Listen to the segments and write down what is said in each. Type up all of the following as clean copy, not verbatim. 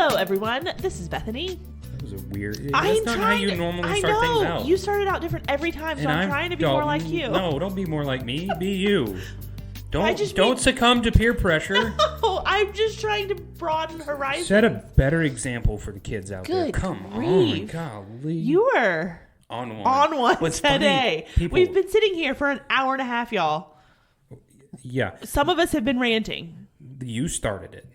Hello, everyone. This is Bethany. That was a weird... That's not how you normally start things out. You started out different every time, so I'm trying to be more like you. No, don't be more like me. Be you. Don't succumb to peer pressure. No, I'm just trying to broaden horizons. Set a better example for the kids out there. Come on, golly. You were on one What's today. Funny, We've been sitting here for an hour and a half, y'all. Yeah. Some of us have been ranting. You started it.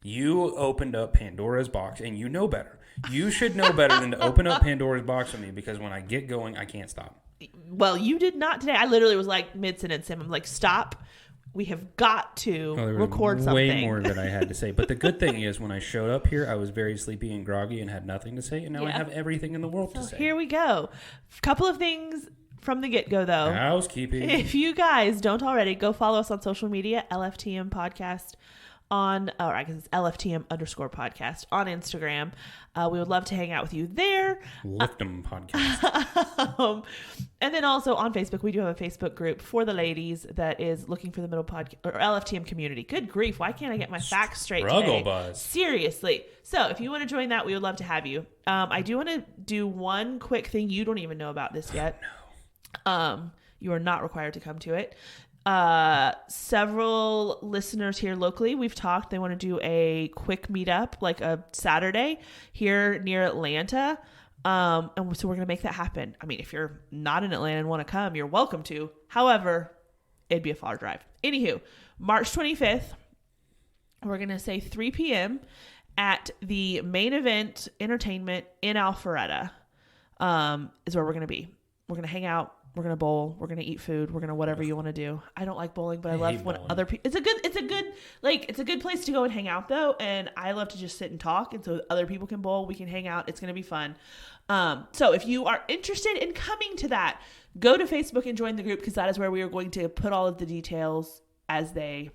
You opened up Pandora's box, and you know better. You should know better than to open up Pandora's box with me, because when I get going, I can't stop. Well, you did not today. I literally was like mid-sentence. I'm like, stop. We have got to record something. Way more that I had to say. But the good thing is, when I showed up here, I was very sleepy and groggy and had nothing to say, and now I have everything in the world to say. Here we go. A couple of things from the get-go, though. Housekeeping. If you guys don't already, go follow us on social media, LFTM Podcast or I guess it's LFTM_podcast on Instagram. We would love to hang out with you there. Lift 'em podcast. And then also on Facebook, we do have a Facebook group for the ladies that is looking for the middle podcast or LFTM community. Good grief. Why can't I get my facts straight today? Buzz. Seriously. So if you want to join that, we would love to have you. I do want to do one quick thing. You don't even know about this yet. No. You are not required to come to it. Several listeners here locally, we've talked, they want to do a quick meetup, like a Saturday here near Atlanta. And so we're going to make that happen. I mean, if you're not in Atlanta and want to come, you're welcome to. However, it'd be a far drive. Anywho, March 25th, we're going to say 3 p.m. at the Main Event Entertainment in Alpharetta, is where we're going to be. We're going to hang out. We're going to bowl. We're going to eat food. We're going to whatever you want to do. I don't like bowling, but I love when other people, it's a good place to go and hang out though. And I love to just sit and talk. And so other people can bowl, we can hang out. It's going to be fun. So if you are interested in coming to that, go to Facebook and join the group, because that is where we are going to put all of the details as they,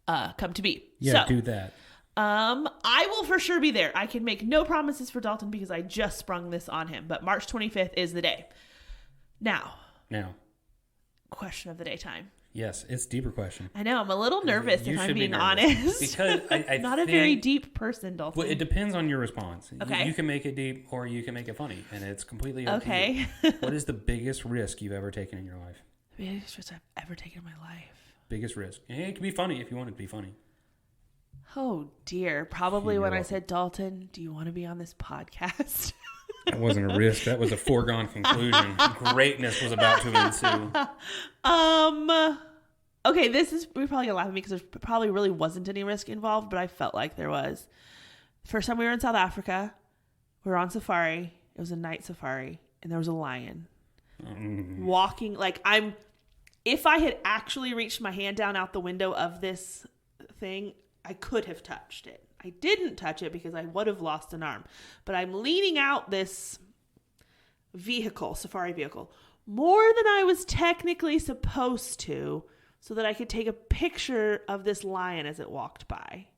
come to be. Yeah, so, do that. I will for sure be there. I can make no promises for Dalton because I just sprung this on him, but March 25th is the day. Now, question of the day time. Yes, it's a deeper question. I know, I'm a little nervous if I'm being honest. Because I'm not a very deep person, Dalton. Well, it depends on your response. Okay. You can make it deep or you can make it funny, and it's completely up to you. What is the biggest risk you've ever taken in your life? The biggest risk I've ever taken in my life. Biggest risk. It can be funny if you want it to be funny. Oh, dear. Probably when I said, Dalton, do you want to be on this podcast? That wasn't a risk. That was a foregone conclusion. Greatness was about to ensue. Okay, we're probably gonna laugh at me because there probably really wasn't any risk involved, but I felt like there was. First time we were in South Africa, we were on safari. It was a night safari, and there was a lion walking. If I had actually reached my hand down out the window of this thing, I could have touched it. I didn't touch it because I would have lost an arm. But I'm leaning out this safari vehicle, more than I was technically supposed to, so that I could take a picture of this lion as it walked by.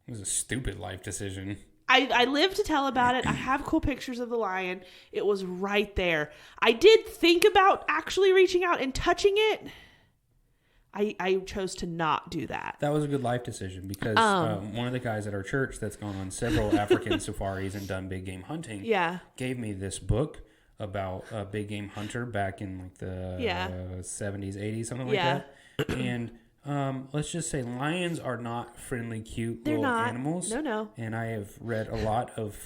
It was a stupid life decision. I live to tell about it. I have cool pictures of the lion. It was right there. I did think about actually reaching out and touching it. I chose to not do that. That was a good life decision because one of the guys at our church that's gone on several African safaris and done big game hunting gave me this book about a big game hunter back in like the 70s, 80s, something like that. And let's just say lions are not friendly, cute little animals. No. And I have read a lot of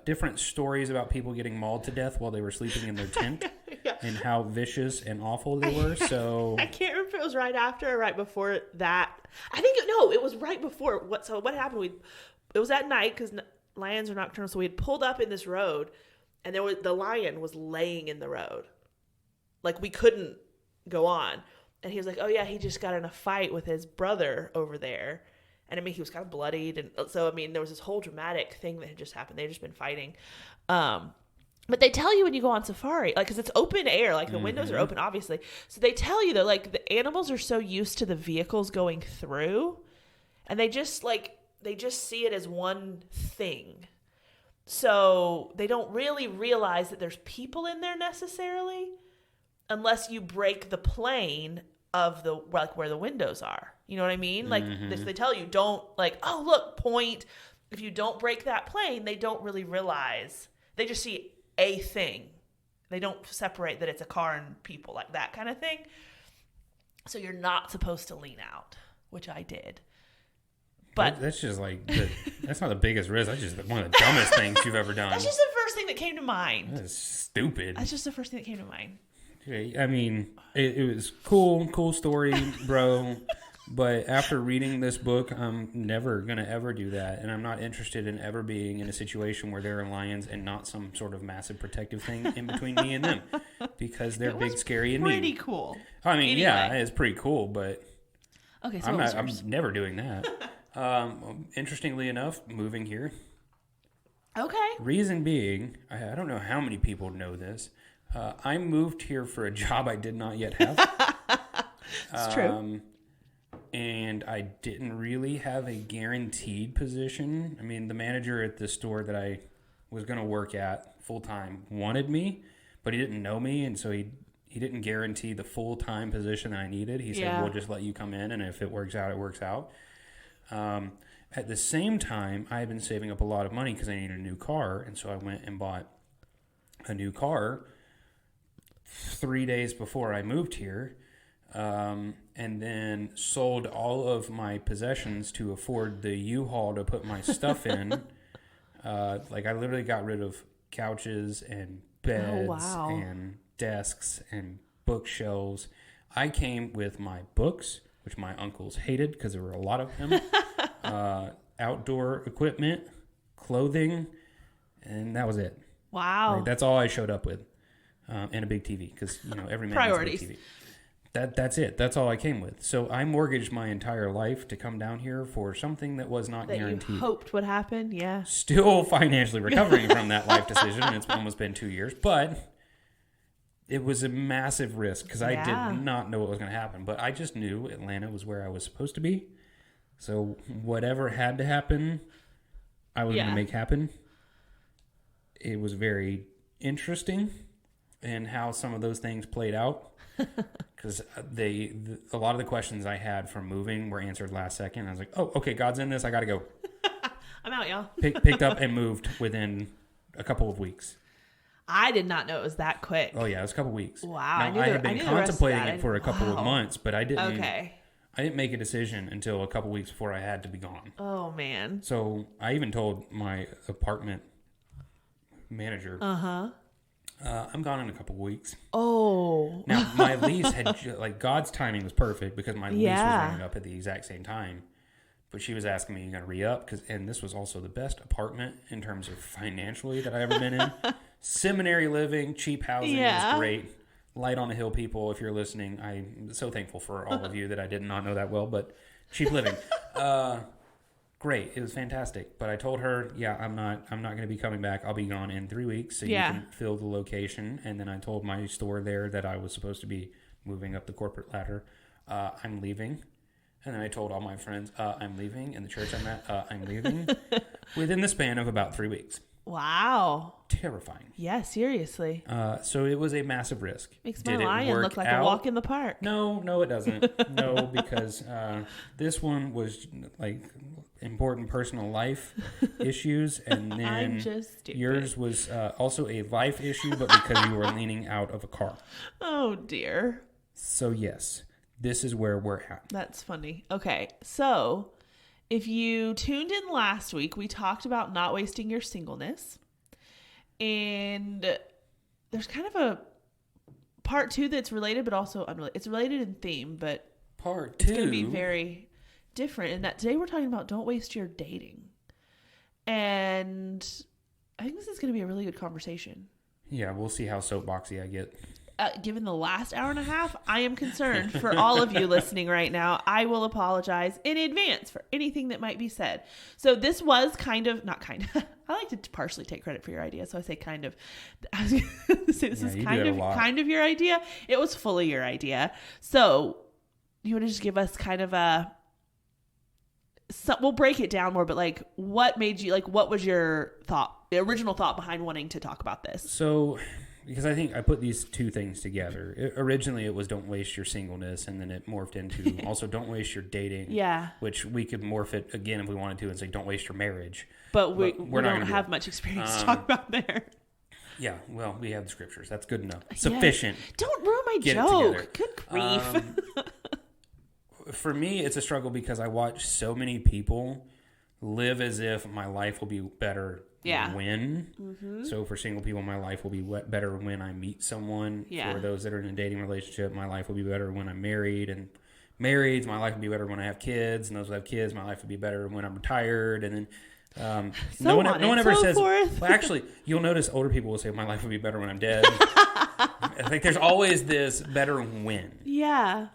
different stories about people getting mauled to death while they were sleeping in their tent. And how vicious and awful they were. So I can't remember if it was right after or right before that. It was right before. So what happened? It was at night because lions are nocturnal. So we had pulled up in this road, and the lion was laying in the road, like we couldn't go on. And he was like, "Oh yeah, he just got in a fight with his brother over there." And I mean, he was kind of bloodied, and so I mean, there was this whole dramatic thing that had just happened. They'd just been fighting. But they tell you when you go on safari, like, because it's open air, like the windows are open, obviously. So they tell you that, like, the animals are so used to the vehicles going through, and they just see it as one thing. So they don't really realize that there's people in there necessarily, unless you break the plane of where the windows are. You know what I mean? Like they tell you don't like, oh, look, point. If you don't break that plane, they don't really realize. They just see a thing. They don't separate that it's a car and people, like that kind of thing. So you're not supposed to lean out, which I did. But that's just like, that's not the biggest risk. That's just one of the dumbest things you've ever done. That's just the first thing that came to mind. That's stupid. That's just the first thing that came to mind. I mean, it was cool story, bro. But after reading this book, I'm never going to ever do that. And I'm not interested in ever being in a situation where there are lions and not some sort of massive protective thing in between me and them. Because they're big, scary, and mean. Pretty cool. I mean, anyway. Yeah, it's pretty cool, but okay, so I'm never doing that. Interestingly enough, moving here. Okay. Reason being, I don't know how many people know this. I moved here for a job I did not yet have. It's true. And I didn't really have a guaranteed position. I mean, the manager at the store that I was going to work at full-time wanted me, but he didn't know me, and so he didn't guarantee the full-time position that I needed. He said, we'll just let you come in, and if it works out, it works out. At the same time, I had been saving up a lot of money because I needed a new car, and so I went and bought a new car 3 days before I moved here. And then sold all of my possessions to afford the U-Haul to put my stuff in. Like I literally got rid of couches and beds and desks and bookshelves. I came with my books, which my uncles hated because there were a lot of them, outdoor equipment, clothing, and that was it. Wow. Like, that's all I showed up with. And a big TV because, every man has a big TV. That's it. That's all I came with. So I mortgaged my entire life to come down here for something that was not guaranteed. You hoped would happen, yeah. Still financially recovering from that life decision. It's almost been 2 years, but it was a massive risk because I did not know what was going to happen. But I just knew Atlanta was where I was supposed to be. So whatever had to happen, I was going to make happen. It was very interesting in how some of those things played out. Because a lot of the questions I had from moving were answered last second. I was like, oh, okay, God's in this. I got to go. I'm out, y'all. Picked up and moved within a couple of weeks. I did not know it was that quick. Oh, yeah, it was a couple of weeks. Wow. Now, I had been contemplating it for a couple of months, but I didn't make a decision until a couple of weeks before I had to be gone. Oh, man. So I even told my apartment manager, I'm gone in a couple of weeks. Oh. Now, my lease had, God's timing was perfect because my lease was running up at the exact same time. But she was asking me, you going to re-up? And this was also the best apartment in terms of financially that I've ever been in. Seminary living, cheap housing is great. Light on the hill people, if you're listening, I'm so thankful for all of you that I did not know that well, but cheap living. Great. It was fantastic. But I told her, I'm not going to be coming back. I'll be gone in 3 weeks so you can fill the location. And then I told my store there that I was supposed to be moving up the corporate ladder. I'm leaving. And then I told all my friends, I'm leaving. And the church I'm at, I'm leaving. Within the span of about 3 weeks. Wow. Terrifying. Yeah, seriously. So it was a massive risk. Makes my lion look like a walk in the park. No, it doesn't. No, because this one was like important personal life issues, and then yours was also a life issue, but because you were leaning out of a car. Oh, dear. So, yes, this is where we're at. That's funny. Okay, so if you tuned in last week, we talked about not wasting your singleness. And there's kind of a part 2 that's related, but also unrelated. It's related in theme, but part 2 it's going to be very different. And that today we're talking about don't waste your dating. And I think this is going to be a really good conversation. Yeah, we'll see how soapboxy I get. Given the last hour and a half, I am concerned for all of you listening right now. I will apologize in advance for anything that might be said. So this was not kind of. I like to partially take credit for your idea, so I say kind of. I was going to say this is kind of your idea. It was fully your idea. So you want to just give us kind of a. So we'll break it down more, but like, what made you what was your original thought behind wanting to talk about this? So. because I think I put these two things together. Originally, it was don't waste your singleness, and then it morphed into also don't waste your dating. Yeah. Which we could morph it again if we wanted to and say don't waste your marriage. But we don't have much experience to talk about there. Yeah, well, we have the scriptures. That's good enough. Sufficient. Yeah. Don't ruin my joke. Good grief. For me, it's a struggle because I watch so many people live as if my life will be better when. Mm-hmm. So for single people, my life will be better when I meet someone. Yeah. For those that are in a dating relationship, my life will be better when I'm married. And married, my life will be better when I have kids. And those who have kids, my life will be better when I'm retired. And then no one ever says, well, actually, you'll notice older people will say, my life will be better when I'm dead. I think there's always this better when. Yeah.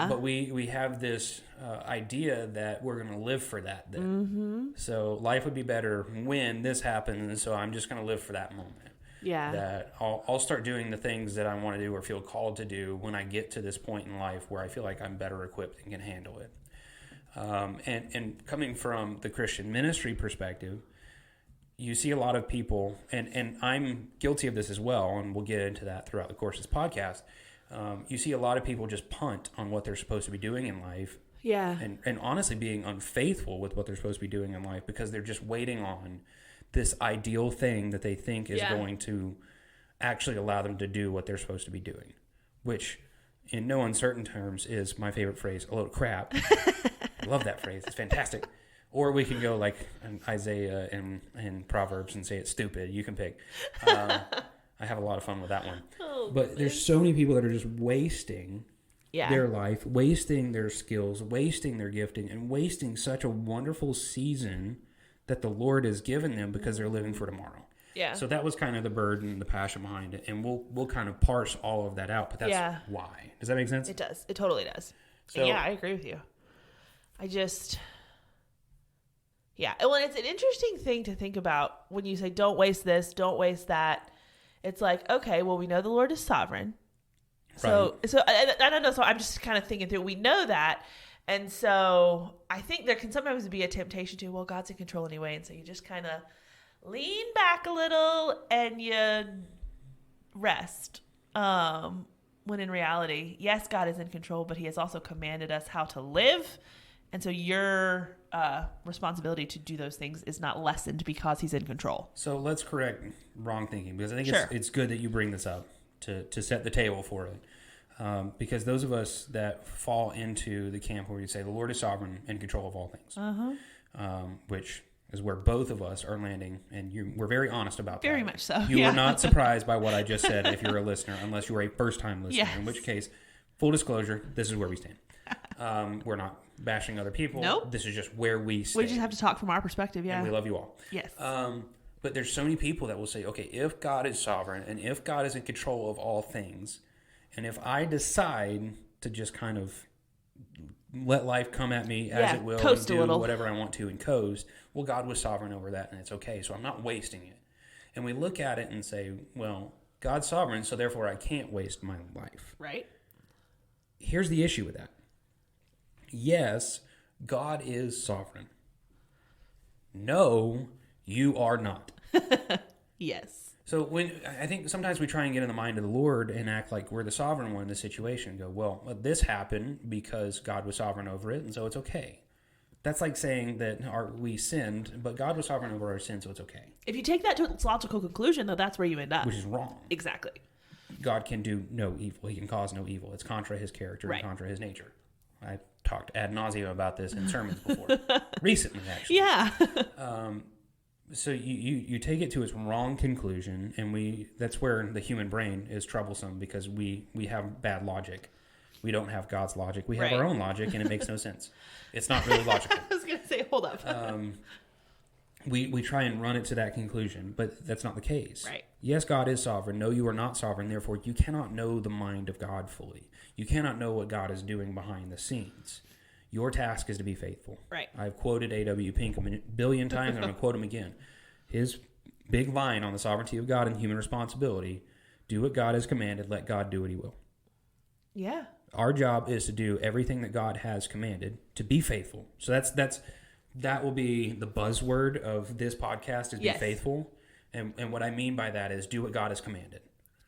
But we have this idea that we're going to live for that then. Mm-hmm. So life would be better when this happens, and so I'm just going to live for that moment. Yeah. That I'll start doing the things that I want to do or feel called to do when I get to this point in life where I feel like I'm better equipped and can handle it. And coming from the Christian ministry perspective, you see a lot of people, and I'm guilty of this as well, and we'll get into that throughout the course of this podcast. You see a lot of people just punt on what they're supposed to be doing in life. Yeah. And honestly being unfaithful with what they're supposed to be doing in life because they're just waiting on this ideal thing that they think is going to actually allow them to do what they're supposed to be doing, which in no uncertain terms is my favorite phrase, a load of crap. I love that phrase. It's fantastic. Or we can go like Isaiah and Proverbs and say it's stupid. You can pick. I have a lot of fun with that one. But there's so many people that are just wasting their life, wasting their skills, wasting their gifting, and wasting such a wonderful season that the Lord has given them because they're living for tomorrow. Yeah. So that was kind of the burden, the passion behind it. And we'll kind of parse all of that out. But that's why. Does that make sense? It does. It totally does. So, yeah, I agree with you. Well, it's an interesting thing to think about when you say, don't waste this, don't waste that. It's like, okay, well, we know the Lord is sovereign. So I don't know. So I'm just kind of thinking through, we know that. And so I think there can sometimes be a temptation to, well, God's in control anyway. And so you just kind of lean back a little and you rest. When in reality, yes, God is in control, but he has also commanded us how to live. And so your responsibility to do those things is not lessened because he's in control. So let's correct wrong thinking, because I think it's good that you bring this up to set the table for it. Because those of us that fall into the camp where you say the Lord is sovereign and in control of all things, which is where both of us are landing, and we're very honest about that. Very much so. You were not surprised by what I just said if you're a listener, unless you were a first-time listener, in which case, full disclosure, this is where we stand. We're not bashing other people. Nope. This is just where we stand. We just have to talk from our perspective, And we love you all. Yes. But there's so many people that will say, okay, if God is sovereign and if God is in control of all things, and if I decide to just kind of let life come at me as it will and do whatever I want to and coast, well, God was sovereign over that and it's okay, so I'm not wasting it. And we look at it and say, well, God's sovereign, so therefore I can't waste my life. Right. Here's the issue with that. Yes, God is sovereign. No, you are not. Yes. So I think sometimes we try and get in the mind of the Lord and act like we're the sovereign one in the situation and go, well, this happened because God was sovereign over it, and so it's okay. That's like saying that we sinned, but God was sovereign over our sin, so it's okay. If you take that to its logical conclusion, though, that's where you end up. Which is wrong. Exactly. God can do no evil. He can cause no evil. It's contra his character and contra his nature. I talked ad nauseum about this in sermons before. Recently, actually. Yeah. So you take it to its wrong conclusion, and that's where the human brain is troublesome because we have bad logic. We don't have God's logic. We have our own logic, and it makes no sense. It's not really logical. I was going to say, hold up. We try and run it to that conclusion, but that's not the case. Right. Yes, God is sovereign. No, you are not sovereign. Therefore, you cannot know the mind of God fully. You cannot know what God is doing behind the scenes. Your task is to be faithful. Right. I've quoted A.W. Pink a billion times, and I'm going to quote him again. His big line on the sovereignty of God and human responsibility, do what God has commanded, let God do what he will. Yeah. Our job is to do everything that God has commanded, to be faithful. So that will be the buzzword of this podcast is be faithful. And what I mean by that is do what God has commanded.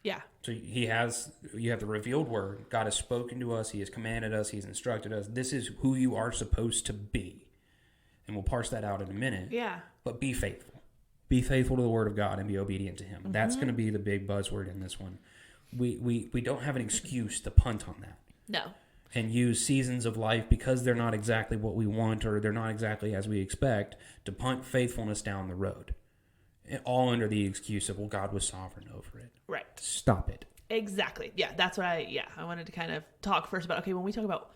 Yeah. So you have the revealed word. God has spoken to us. He has commanded us. He's instructed us. This is who you are supposed to be. And we'll parse that out in a minute. Yeah. But be faithful. Be faithful to the word of God and be obedient to him. Mm-hmm. That's going to be the big buzzword in this one. We don't have an excuse to punt on that. No. And use seasons of life, because they're not exactly what we want or they're not exactly as we expect, to punt faithfulness down the road. All under the excuse of, well, God was sovereign over it. Right. Stop it. Exactly. Yeah, that's what I wanted to kind of talk first about. Okay, when we talk about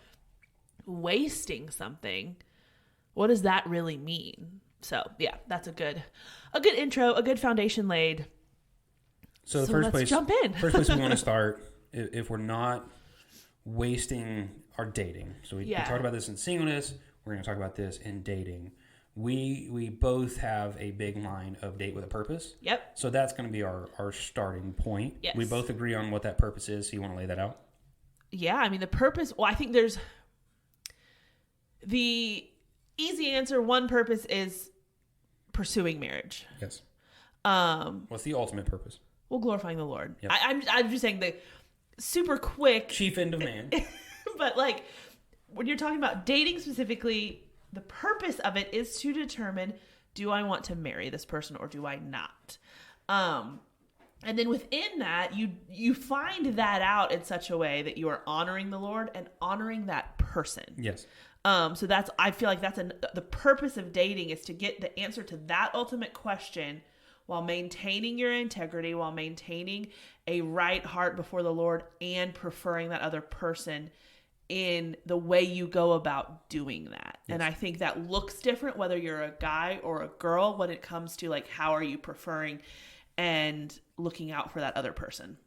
wasting something, what does that really mean? So, yeah, that's a good intro, a good foundation laid. So let's jump in. First place we want to start, if we're not wasting our dating. So we talked about this in singleness. We're going to talk about this in dating. We both have a big line of date with a purpose. Yep. So that's going to be our starting point. Yes. We both agree on what that purpose is. So you want to lay that out? Yeah. I mean, the purpose, well, I think there's the easy answer. One purpose is pursuing marriage. Yes. What's the ultimate purpose? Well, glorifying the Lord. Yep. I'm just saying the super quick. Chief end of man. But like when you're talking about dating specifically, the purpose of it is to determine, do I want to marry this person or do I not? And then within that, you find that out in such a way that you are honoring the Lord and honoring that person. Yes. So I feel like that's the purpose of dating is to get the answer to that ultimate question while maintaining your integrity, while maintaining a right heart before the Lord and preferring that other person in the way you go about doing that. Yes. And I think that looks different whether you're a guy or a girl when it comes to like how are you preferring and looking out for that other person.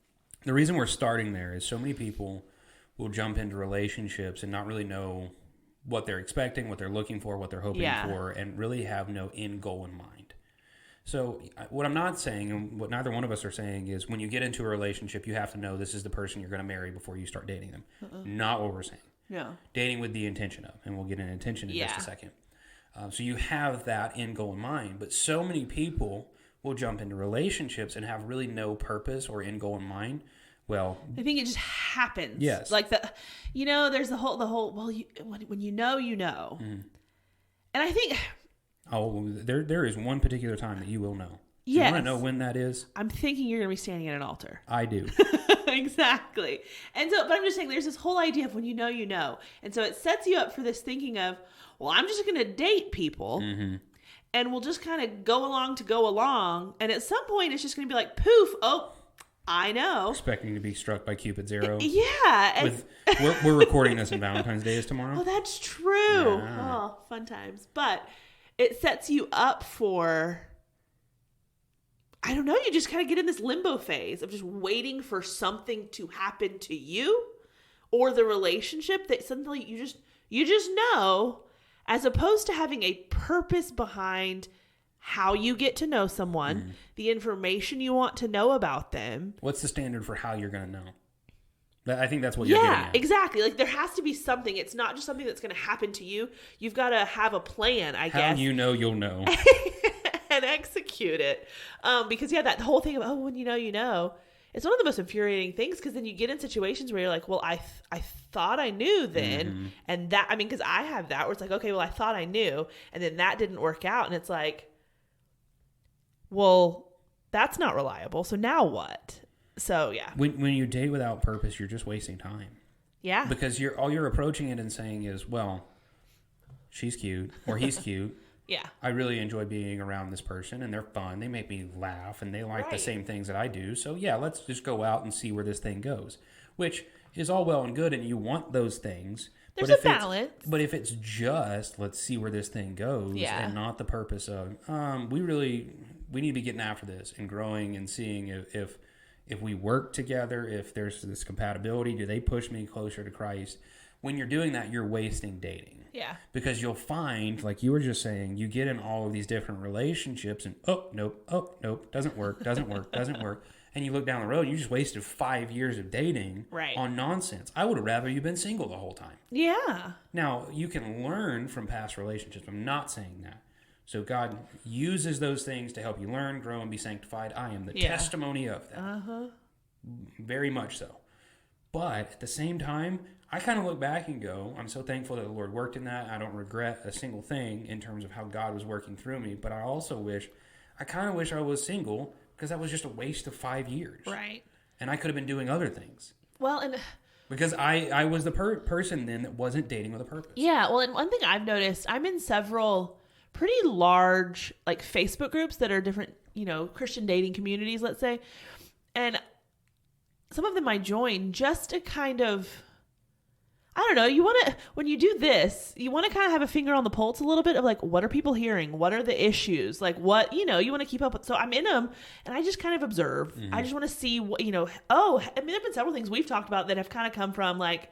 The reason we're starting there is so many people will jump into relationships and not really know what they're expecting, what they're looking for, what they're hoping for, and really have no end goal in mind. So what I'm not saying, and what neither one of us are saying, is when you get into a relationship, you have to know this is the person you're going to marry before you start dating them. Not what we're saying. Yeah. Dating with the intention of, and we'll get into intention in just a second. So you have that end goal in mind, but so many people will jump into relationships and have really no purpose or end goal in mind. Well, I think it just happens. Yes. Like there's the whole, well, when you know, you know. Mm-hmm. And I think... Oh, there is one particular time that you will know. Yes. You want to know when that is? I'm thinking you're going to be standing at an altar. I do. Exactly. And so, but I'm just saying there's this whole idea of when you know, you know. And so it sets you up for this thinking of, well, I'm just going to date people and we'll just kind of go along. And at some point it's just going to be like, poof, oh, I know. Expecting to be struck by Cupid's arrow. Yeah. We're recording this and Valentine's Day is tomorrow. Oh, that's true. Yeah. Oh, fun times. But it sets you up for, I don't know, you just kind of get in this limbo phase of just waiting for something to happen to you or the relationship that suddenly you just know, as opposed to having a purpose behind how you get to know someone, the information you want to know about them. What's the standard for how you're going to know? I think that's what you're getting at. Yeah, exactly. Like there has to be something. It's not just something that's going to happen to you. You've got to have a plan, I guess. How you know you'll know. And execute it. Because that whole thing of, when you know, you know. It's one of the most infuriating things because then you get in situations where you're like, well, I thought I knew then. And that, because I have that where it's like, okay, well, I thought I knew. And then that didn't work out. And it's like, well, that's not reliable. So now what? So, yeah. When you date without purpose, you're just wasting time. Yeah. Because you're approaching it and saying is, well, she's cute or he's cute. Yeah. I really enjoy being around this person and they're fun. They make me laugh and they like the same things that I do. So, yeah, let's just go out and see where this thing goes, which is all well and good. And you want those things. There's a balance. But if it's just, let's see where this thing goes and not the purpose of, we need to be getting after this and growing and seeing if we work together, if there's this compatibility, do they push me closer to Christ? When you're doing that, you're wasting dating. Yeah. Because you'll find, like you were just saying, you get in all of these different relationships and, oh, nope, doesn't work. And you look down the road and you just wasted 5 years of dating on nonsense. I would have rather you been single the whole time. Yeah. Now, you can learn from past relationships. I'm not saying that. So God uses those things to help you learn, grow, and be sanctified. I am the testimony of that. very much so. But at the same time, I kind of look back and go, I'm so thankful that the Lord worked in that. I don't regret a single thing in terms of how God was working through me. But I also kind of wish I was single, because that was just a waste of 5 years. Right. And I could have been doing other things. Well, and because I was the person then that wasn't dating with a purpose. Yeah. Well, and one thing I've noticed, I'm in several pretty large like Facebook groups that are different, Christian dating communities, let's say. And some of them I join just to kind of, I don't know, when you do this, you want to kind of have a finger on the pulse a little bit of like, what are people hearing? What are the issues? Like what, you want to keep up with. So I'm in them and I just kind of observe. Mm-hmm. I just want to see what, there've been several things we've talked about that have kind of come from like,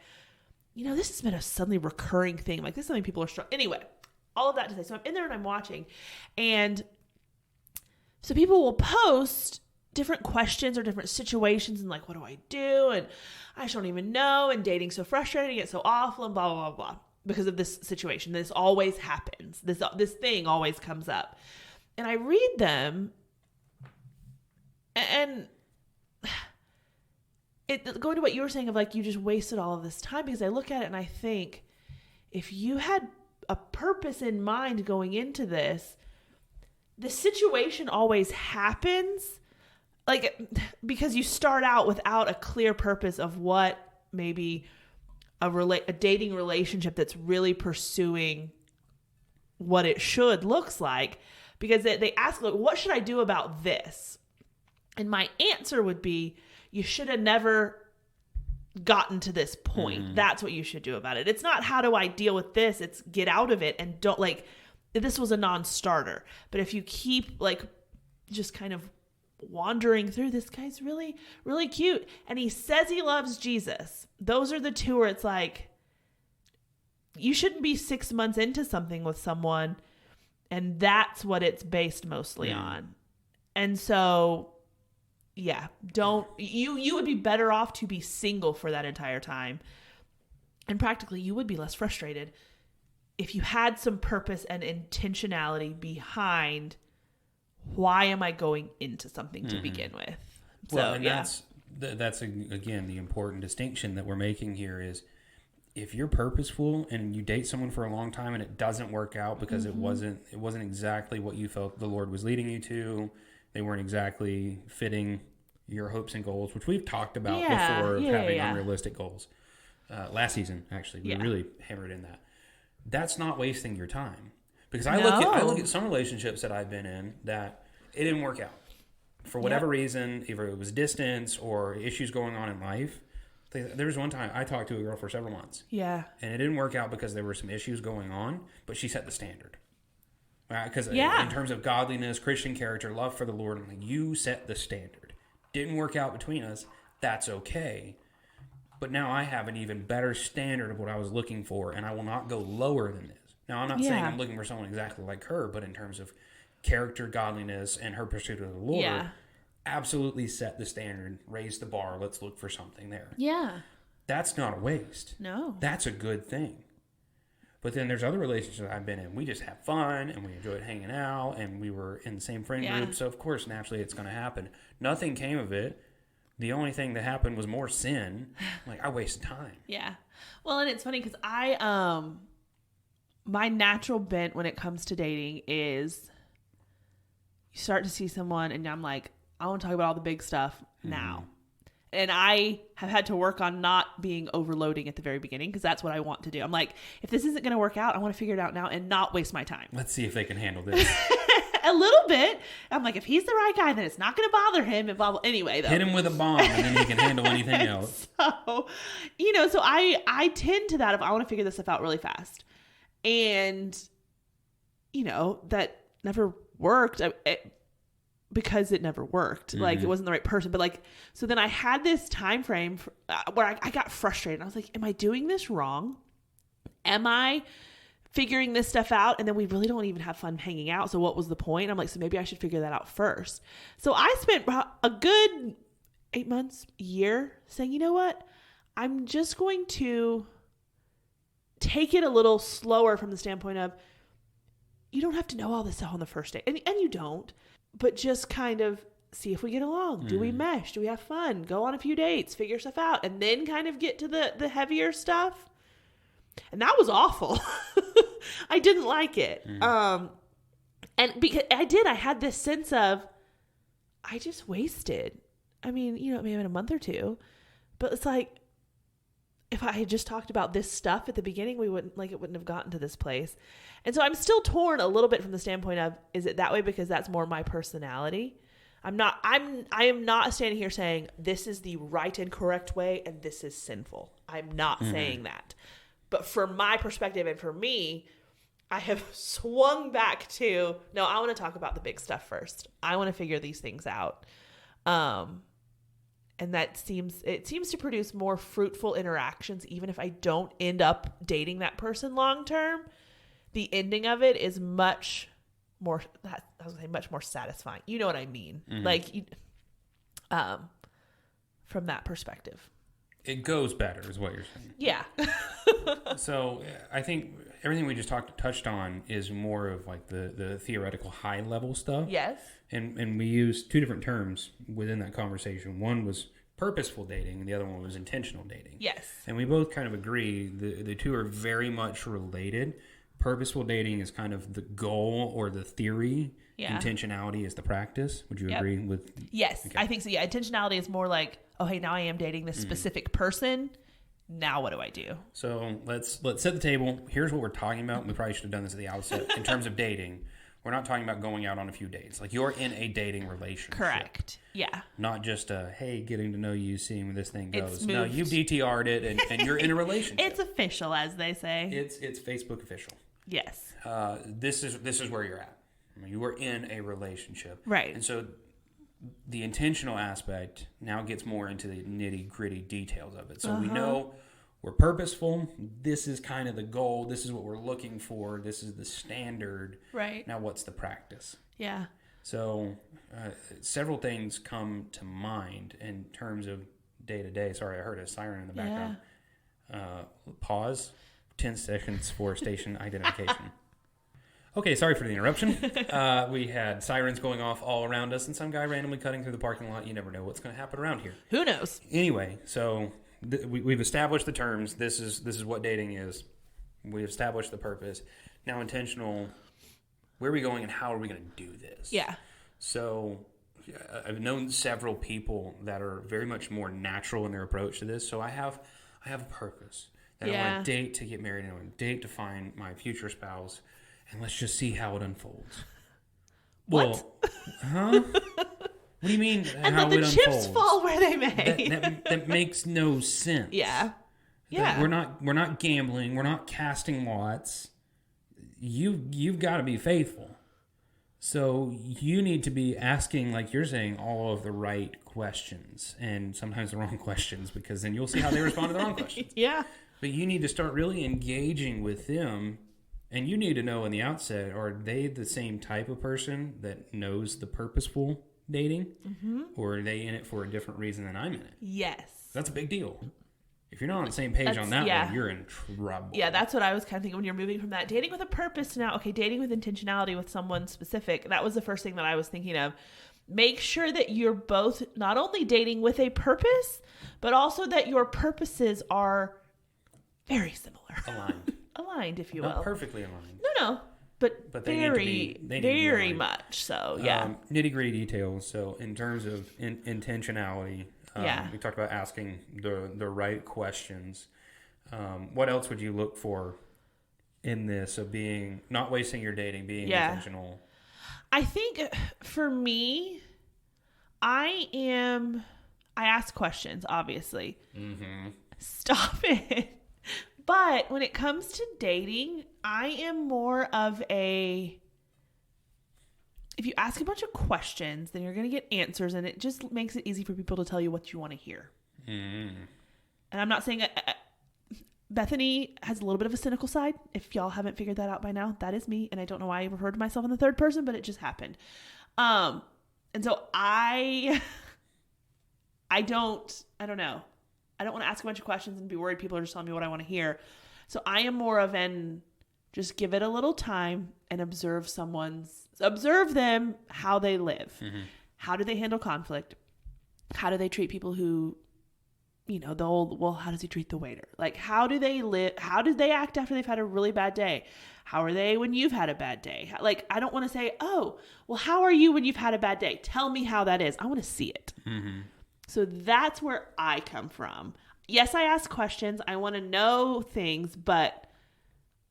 this has been a suddenly recurring thing. Like this is something people are struggling. Anyway, all of that to say. So I'm in there and I'm watching. And so people will post different questions or different situations and like, what do I do? And I just don't even know. And dating's so frustrating. It's so awful and blah, blah, blah, blah. Because of this situation. This always happens. This thing always comes up. And I read them and going to what you were saying of like, you just wasted all of this time, because I look at it and I think if you had a purpose in mind going into this, the situation always happens. Like, because you start out without a clear purpose of what maybe a dating relationship that's really pursuing what it should looks like. Because they ask, like, what should I do about this? And my answer would be, you should have never gotten to this point. Mm-hmm. That's what you should do about it. It's not how do I deal with this? It's get out of it and don't like, this was a non-starter. But if you keep like just kind of wandering through, this guy's really, really cute. And he says he loves Jesus. Those are the two where it's like, you shouldn't be 6 months into something with someone. And that's what it's based mostly on. And so, yeah, you would be better off to be single for that entire time. And practically you would be less frustrated if you had some purpose and intentionality behind why am I going into something to begin with? So, well, and that's again, the important distinction that we're making here is if you're purposeful and you date someone for a long time and it doesn't work out because it wasn't exactly what you felt the Lord was leading you to, they weren't exactly fitting your hopes and goals, which we've talked about before, having unrealistic goals. Last season, actually, we really hammered in that. That's not wasting your time. Because I look at some relationships that I've been in that it didn't work out. For whatever reason, either it was distance or issues going on in life. There was one time I talked to a girl for several months. Yeah. And it didn't work out because there were some issues going on, but she set the standard. Because in terms of godliness, Christian character, love for the Lord, I'm like, you set the standard. Didn't work out between us. That's okay. But now I have an even better standard of what I was looking for, and I will not go lower than this. Now, I'm not saying I'm looking for someone exactly like her, but in terms of character, godliness, and her pursuit of the Lord, absolutely set the standard, raise the bar, let's look for something there. Yeah. That's not a waste. No. That's a good thing. But then there's other relationships I've been in. We just have fun, and we enjoyed hanging out, and we were in the same friend group, so of course, naturally, it's going to happen. Nothing came of it. The only thing that happened was more sin. Like, I wasted time. Yeah. Well, and it's funny because my natural bent when it comes to dating is you start to see someone and I'm like, I want to talk about all the big stuff now. And I have had to work on not being overloading at the very beginning because that's what I want to do. I'm like, if this isn't going to work out, I want to figure it out now and not waste my time. Let's see if they can handle this. A little bit. I'm like, if he's the right guy, then it's not going to bother him. And blah, blah. Anyway, though. Hit him with a bomb and then he can handle anything else. So, so I tend to that if I want to figure this stuff out really fast. And, that never worked because it never worked. Mm-hmm. Like, it wasn't the right person. But, like, so then I had this time frame where I got frustrated. I was like, am I doing this wrong? Am I figuring this stuff out? And then we really don't even have fun hanging out. So what was the point? I'm like, so maybe I should figure that out first. So I spent a good 8 months, a year saying, you know what? I'm just going to take it a little slower from the standpoint of you don't have to know all this stuff on the first date. And you don't, but just kind of see if we get along. Do we mesh? Do we have fun? Go on a few dates, figure stuff out, and then kind of get to the heavier stuff. And that was awful. I didn't like it. And because I had this sense of, I just wasted. I mean, maybe in a month or two, but it's like, if I had just talked about this stuff at the beginning, it wouldn't have gotten to this place. And so I'm still torn a little bit from the standpoint of, is it that way because that's more my personality? I am not standing here saying this is the right and correct way and this is sinful. I'm not saying that. But from my perspective and for me, I have swung back to, no, I want to talk about the big stuff first. I want to figure these things out. And it seems to produce more fruitful interactions, even if I don't end up dating that person long term. The ending of it is much more, I was going to say much more satisfying. You know what I mean? From that perspective. It goes better is what you're saying. Yeah. So I think everything we just touched on is more of like the theoretical high level stuff. Yes. And we used two different terms within that conversation. One was purposeful dating and the other one was intentional dating. Yes. And we both kind of agree the two are very much related. Purposeful dating is kind of the goal or the theory. Yeah. Intentionality is the practice. Would you agree with? Yes, okay. I think so. Yeah, intentionality is more like, oh, hey, now I am dating this specific person. Now what do I do? So let's set the table. Here's what we're talking about. We probably should have done this at the outset. In terms of dating, we're not talking about going out on a few dates. Like, you're in a dating relationship. Correct. Yeah. Not just hey, getting to know you, seeing where this thing goes. No, you've DTR'd it and you're in a relationship. It's official, as they say. It's Facebook official. Yes. This is where you're at. You are in a relationship. Right. And so the intentional aspect now gets more into the nitty-gritty details of it. So we know we're purposeful. This is kind of the goal. This is what we're looking for. This is the standard. Right. Now what's the practice? Yeah. So several things come to mind in terms of day-to-day. Sorry, I heard a siren in the background. Pause. 10 seconds for station identification. Okay, sorry for the interruption. We had sirens going off all around us and some guy randomly cutting through the parking lot. You never know what's going to happen around here. Who knows? Anyway, so we've established the terms. This is what dating is. We've established the purpose. Now intentional, where are we going and how are we going to do this? Yeah. So I've known several people that are very much more natural in their approach to this. So I have a purpose. That I want to date to get married and I want to date to find my future spouse. And let's just see how it unfolds. What? Well, huh? What do you mean and how let the chips unfolds? fall where they may. That makes no sense. Yeah. Yeah. We're not gambling. We're not casting lots. You've got to be faithful. So you need to be asking, like you're saying, all of the right questions. And sometimes the wrong questions, because then you'll see how they respond to the wrong questions. Yeah. But you need to start really engaging with them. And you need to know in the outset, are they the same type of person that knows the purposeful dating? Mm-hmm. Or are they in it for a different reason than I'm in it? Yes. That's a big deal. If you're not on the same page on that one, you're in trouble. Yeah, that's what I was kind of thinking when you're moving from that dating with a purpose to now, okay, dating with intentionality with someone specific. That was the first thing that I was thinking of. Make sure that you're both not only dating with a purpose, but also that your purposes are very similar. Aligned, if you will. Not perfectly aligned. No. But very much so, yeah. Nitty-gritty details. So in terms of intentionality, we talked about asking the right questions. What else would you look for in this of being, not wasting your dating, being intentional? I think for me, I ask questions, obviously. Mm-hmm. Stop it. But when it comes to dating, I am more of if you ask a bunch of questions, then you're going to get answers, and it just makes it easy for people to tell you what you want to hear. Mm. And I'm not saying Bethany has a little bit of a cynical side. If y'all haven't figured that out by now, that is me. And I don't know why I referred to myself in the third person, but it just happened. And so I don't know. I don't want to ask a bunch of questions and be worried people are just telling me what I want to hear. So I am more of just give it a little time and observe them, how they live. Mm-hmm. How do they handle conflict? How do they treat people who, the old, well, how does he treat the waiter? Like, how do they live? How do they act after they've had a really bad day? How are they when you've had a bad day? Like, I don't want to say, oh, well, how are you when you've had a bad day? Tell me how that is. I want to see it. Mm-hmm. So that's where I come from. Yes, I ask questions. I want to know things, but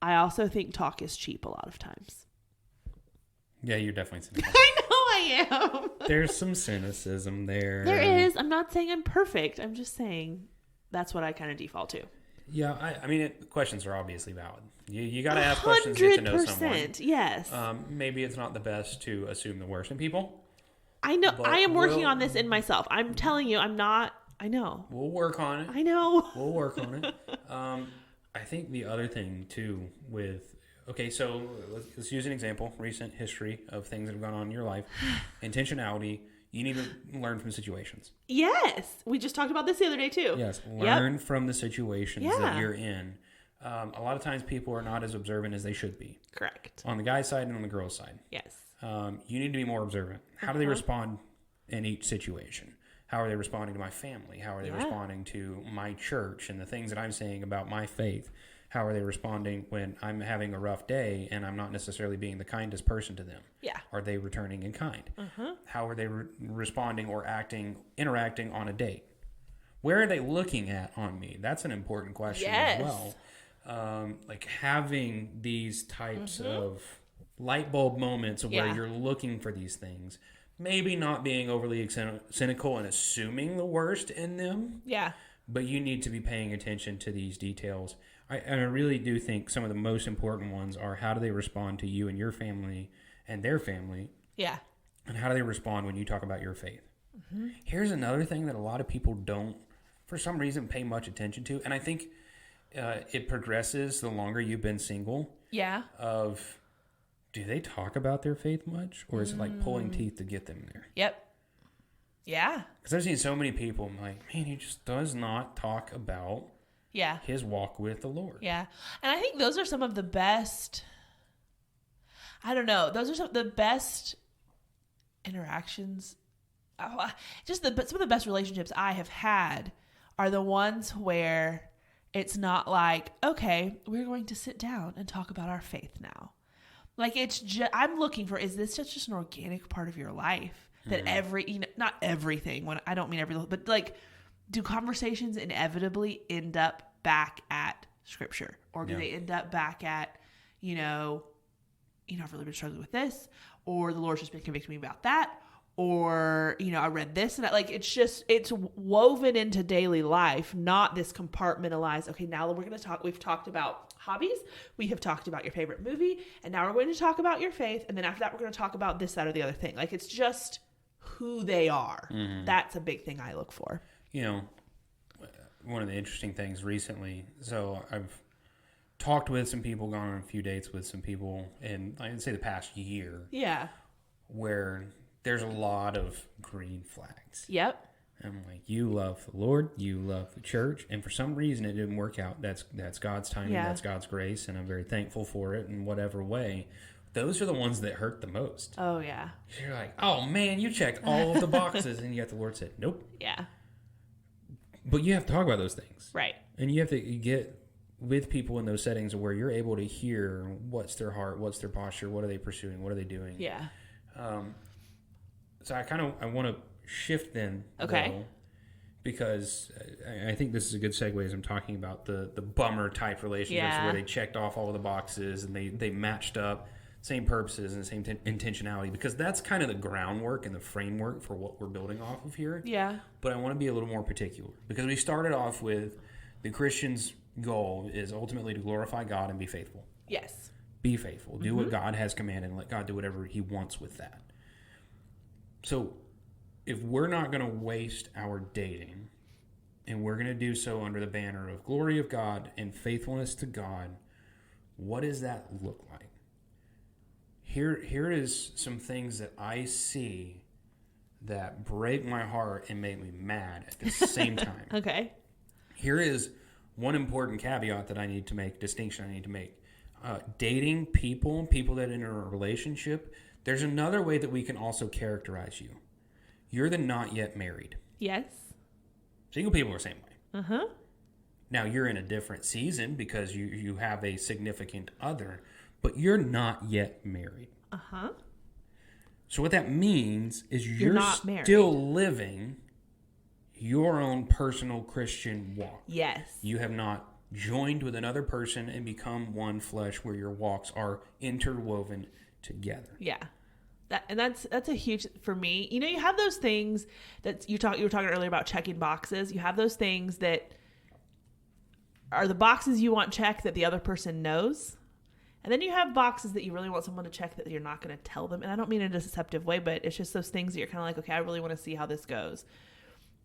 I also think talk is cheap a lot of times. Yeah, you're definitely cynical. I know I am. There's some cynicism there. There is. I'm not saying I'm perfect. I'm just saying that's what I kind of default to. Yeah, I mean, questions are obviously valid. You got to ask questions to get to know someone. Yes. Maybe it's not the best to assume the worst in people. I know. I am working on this in myself. I'm telling you, I'm not. I know. We'll work on it. I know. We'll work on it. I think the other thing, too, with... Okay, so let's use an example. Recent history of things that have gone on in your life. Intentionality. You need to learn from situations. Yes. We just talked about this the other day, too. Yes. Learn from the situations that you're in. A lot of times people are not as observant as they should be. Correct. On the guy's side and on the girl's side. Yes. You need to be more observant. How do they respond in each situation? How are they responding to my family? How are they responding to my church and the things that I'm saying about my faith? How are they responding when I'm having a rough day and I'm not necessarily being the kindest person to them? Yeah. Are they returning in kind? How are they responding or interacting on a date? Where are they looking at on me? That's an important question as well. Like having these types of light bulb moments where you're looking for these things. Maybe not being overly cynical and assuming the worst in them. Yeah. But you need to be paying attention to these details. I really do think some of the most important ones are how do they respond to you and your family and their family. Yeah. And how do they respond when you talk about your faith. Mm-hmm. Here's another thing that a lot of people don't, for some reason, pay much attention to. And I think it progresses the longer you've been single. Yeah. Do they talk about their faith much? Or is it like pulling teeth to get them there? Yep. Yeah. Because I've seen so many people, I'm like, man, he just does not talk about his walk with the Lord. Yeah. And I think those are some of the best, I don't know, those are some of the best interactions. Some of the best relationships I have had are the ones where it's not like, okay, we're going to sit down and talk about our faith now. Like it's just, I'm looking for, is this just an organic part of your life that not everything, when I don't mean every, but like, do conversations inevitably end up back at scripture, or do they end up back at, I've really been struggling with this, or the Lord's just been convicting me about that, or, I read this and that. Like, it's woven into daily life, not this compartmentalized, okay, now we're going to talk, we've talked about hobbies, we have talked about your favorite movie, and now we're going to talk about your faith, and then after that we're going to talk about this, that, or the other thing. Like, it's just who they are. Mm-hmm. That's a big thing I look for. One of the interesting things recently, so I've talked with some people, gone on a few dates with some people in, I'd say, the past year. Yeah. Where there's a lot of green flags. Yep. I'm like, you love the Lord, you love the church, and for some reason it didn't work out. That's God's timing, that's God's grace, and I'm very thankful for it in whatever way. Those are the ones that hurt the most. Oh, yeah. You're like, oh, man, you checked all of the boxes, and yet the Lord said, nope. Yeah. But you have to talk about those things. Right. And you have to get with people in those settings where you're able to hear what's their heart, what's their posture, what are they pursuing, what are they doing. Yeah. So I want to shift then. Okay. Though, because I think this is a good segue as I'm talking about the bummer type relationships where they checked off all of the boxes and they matched up, same purposes and the same intentionality, because that's kind of the groundwork and the framework for what we're building off of here. Yeah. But I want to be a little more particular, because we started off with the Christian's goal is ultimately to glorify God and be faithful. Yes. Be faithful. Do what God has commanded and let God do whatever he wants with that. So if we're not going to waste our dating, and we're going to do so under the banner of glory of God and faithfulness to God, what does that look like? Here is some things that I see that break my heart and make me mad at the same time. Okay. Here is one important caveat that I need to make, distinction I need to make. Dating people that enter a relationship, there's another way that we can also characterize you. You're the not yet married. Yes. Single people are the same way. Uh-huh. Now, you're in a different season because you have a significant other, but you're not yet married. Uh-huh. So what that means is you're not still married. living your own personal Christian walk. Yes. You have not joined with another person and become one flesh where your walks are interwoven together. Yeah. That's a huge, for me, you know, you have those things that you were talking earlier about checking boxes. You have those things that are the boxes you want checked that the other person knows. And then you have boxes that you really want someone to check that you're not going to tell them. And I don't mean in a deceptive way, but it's just those things that you're kind of like, okay, I really want to see how this goes.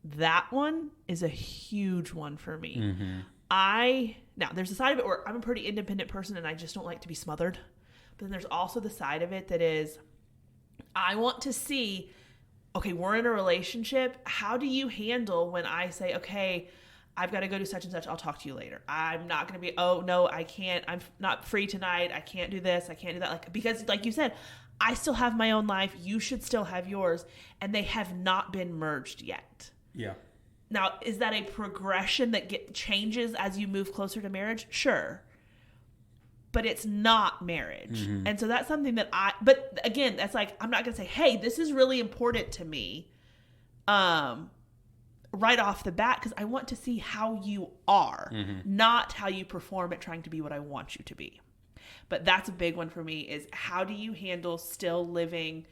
That one is a huge one for me. Mm-hmm. Now there's a side of it where I'm a pretty independent person and I just don't like to be smothered. But then there's also the side of it that is, I want to see, okay, we're in a relationship. How do you handle when I say, okay, I've got to go do such and such. I'll talk to you later. I'm not going to be, oh no, I can't. I'm not free tonight. I can't do this. I can't do that. Like, because like you said, I still have my own life. You should still have yours. And they have not been merged yet. Yeah. Now, is that a progression that changes as you move closer to marriage? Sure. But it's not marriage. Mm-hmm. And so that's something that but again, that's like, I'm not going to say, hey, this is really important to me. Right off the bat, because I want to see how you are, not how you perform at trying to be what I want you to be. But that's a big one for me is how do you handle still living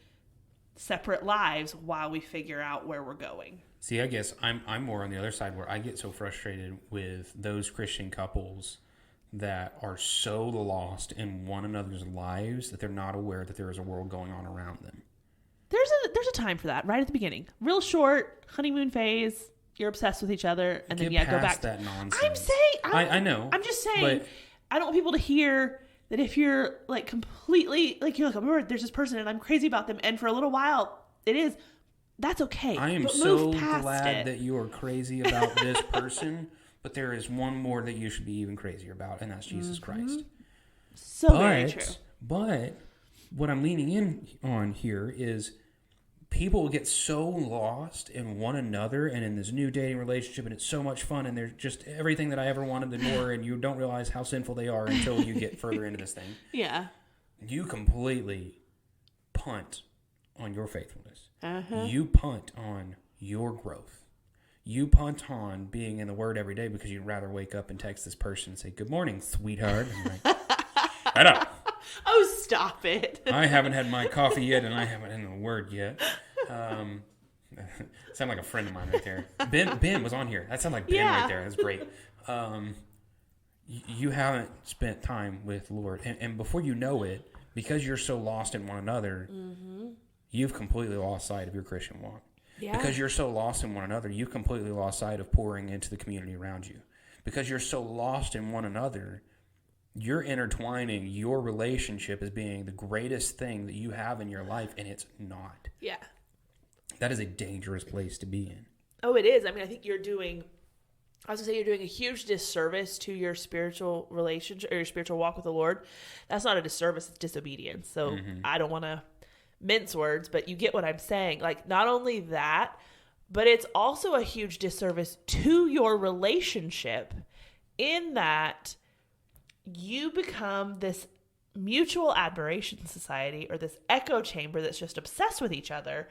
separate lives while we figure out where we're going? See, I guess I'm more on the other side where I get so frustrated with those Christian couples that are so lost in one another's lives that they're not aware that there is a world going on around them. There's a time for that right at the beginning. Real short honeymoon phase. You're obsessed with each other, and then go back to that nonsense. I'm saying, I know. I'm just saying, I don't want people to hear that if you're like completely like you're like, oh, there's this person and I'm crazy about them, and for a little while it is. That's okay. I am so glad that you are crazy about this person, but there is one more that you should be even crazier about, and that's Jesus Christ. Very true. But what I'm leaning in on here is people get so lost in one another and in this new dating relationship, and it's so much fun, and they're just everything that I ever wanted to know, and you don't realize how sinful they are until you get further into this thing. Yeah. You completely punt on your faithfulness. Uh-huh. You punt on your growth. You punt on being in the Word every day because you'd rather wake up and text this person and say, "Good morning, sweetheart." I'm like, shut up. Oh, stop it. I haven't had my coffee yet, and I haven't had the Word yet. Sound like a friend of mine right there. Ben was on here. That sounds like Ben right there. That's great. You haven't spent time with the Lord. And before you know it, because you're so lost in one another, you've completely lost sight of your Christian walk. Yeah. Because you're so lost in one another, you've completely lost sight of pouring into the community around you. Because you're so lost in one another, you're intertwining your relationship as being the greatest thing that you have in your life, and it's not. Yeah. That is a dangerous place to be in. Oh, it is. I mean, I think you're doing a huge disservice to your spiritual relationship or your spiritual walk with the Lord. That's not a disservice, it's disobedience. So I don't want to mince words, but you get what I'm saying. Like, not only that, but it's also a huge disservice to your relationship in that you become this mutual admiration society or this echo chamber that's just obsessed with each other.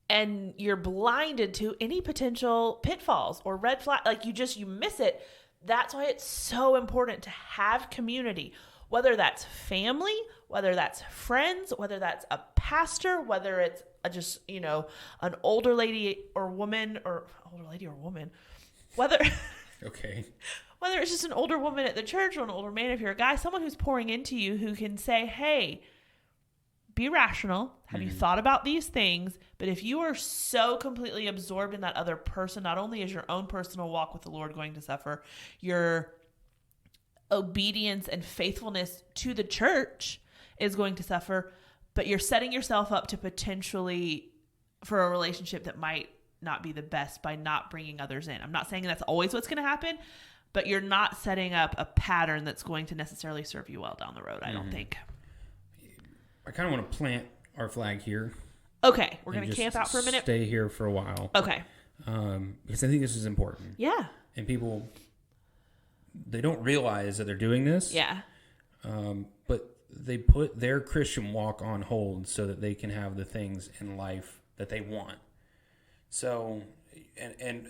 And you're blinded to any potential pitfalls or red flag. Like you miss it. That's why it's so important to have community, whether that's family, whether that's friends, whether that's a pastor, whether it's just, an older lady or woman, whether, okay, whether it's just an older woman at the church or an older man, if you're a guy, someone who's pouring into you who can say, hey, be rational. Have you thought about these things? But if you are so completely absorbed in that other person, not only is your own personal walk with the Lord going to suffer, your obedience and faithfulness to the church is going to suffer, but you're setting yourself up to potentially for a relationship that might not be the best by not bringing others in. I'm not saying that's always what's going to happen, but you're not setting up a pattern that's going to necessarily serve you well down the road, I don't think. I kind of want to plant our flag here Okay, we're going to camp out for a minute. Stay here for a while. Okay. Because I think this is important. Yeah. And people, they don't realize that they're doing this. Yeah. But they put their Christian walk on hold so that they can have the things in life that they want. So, and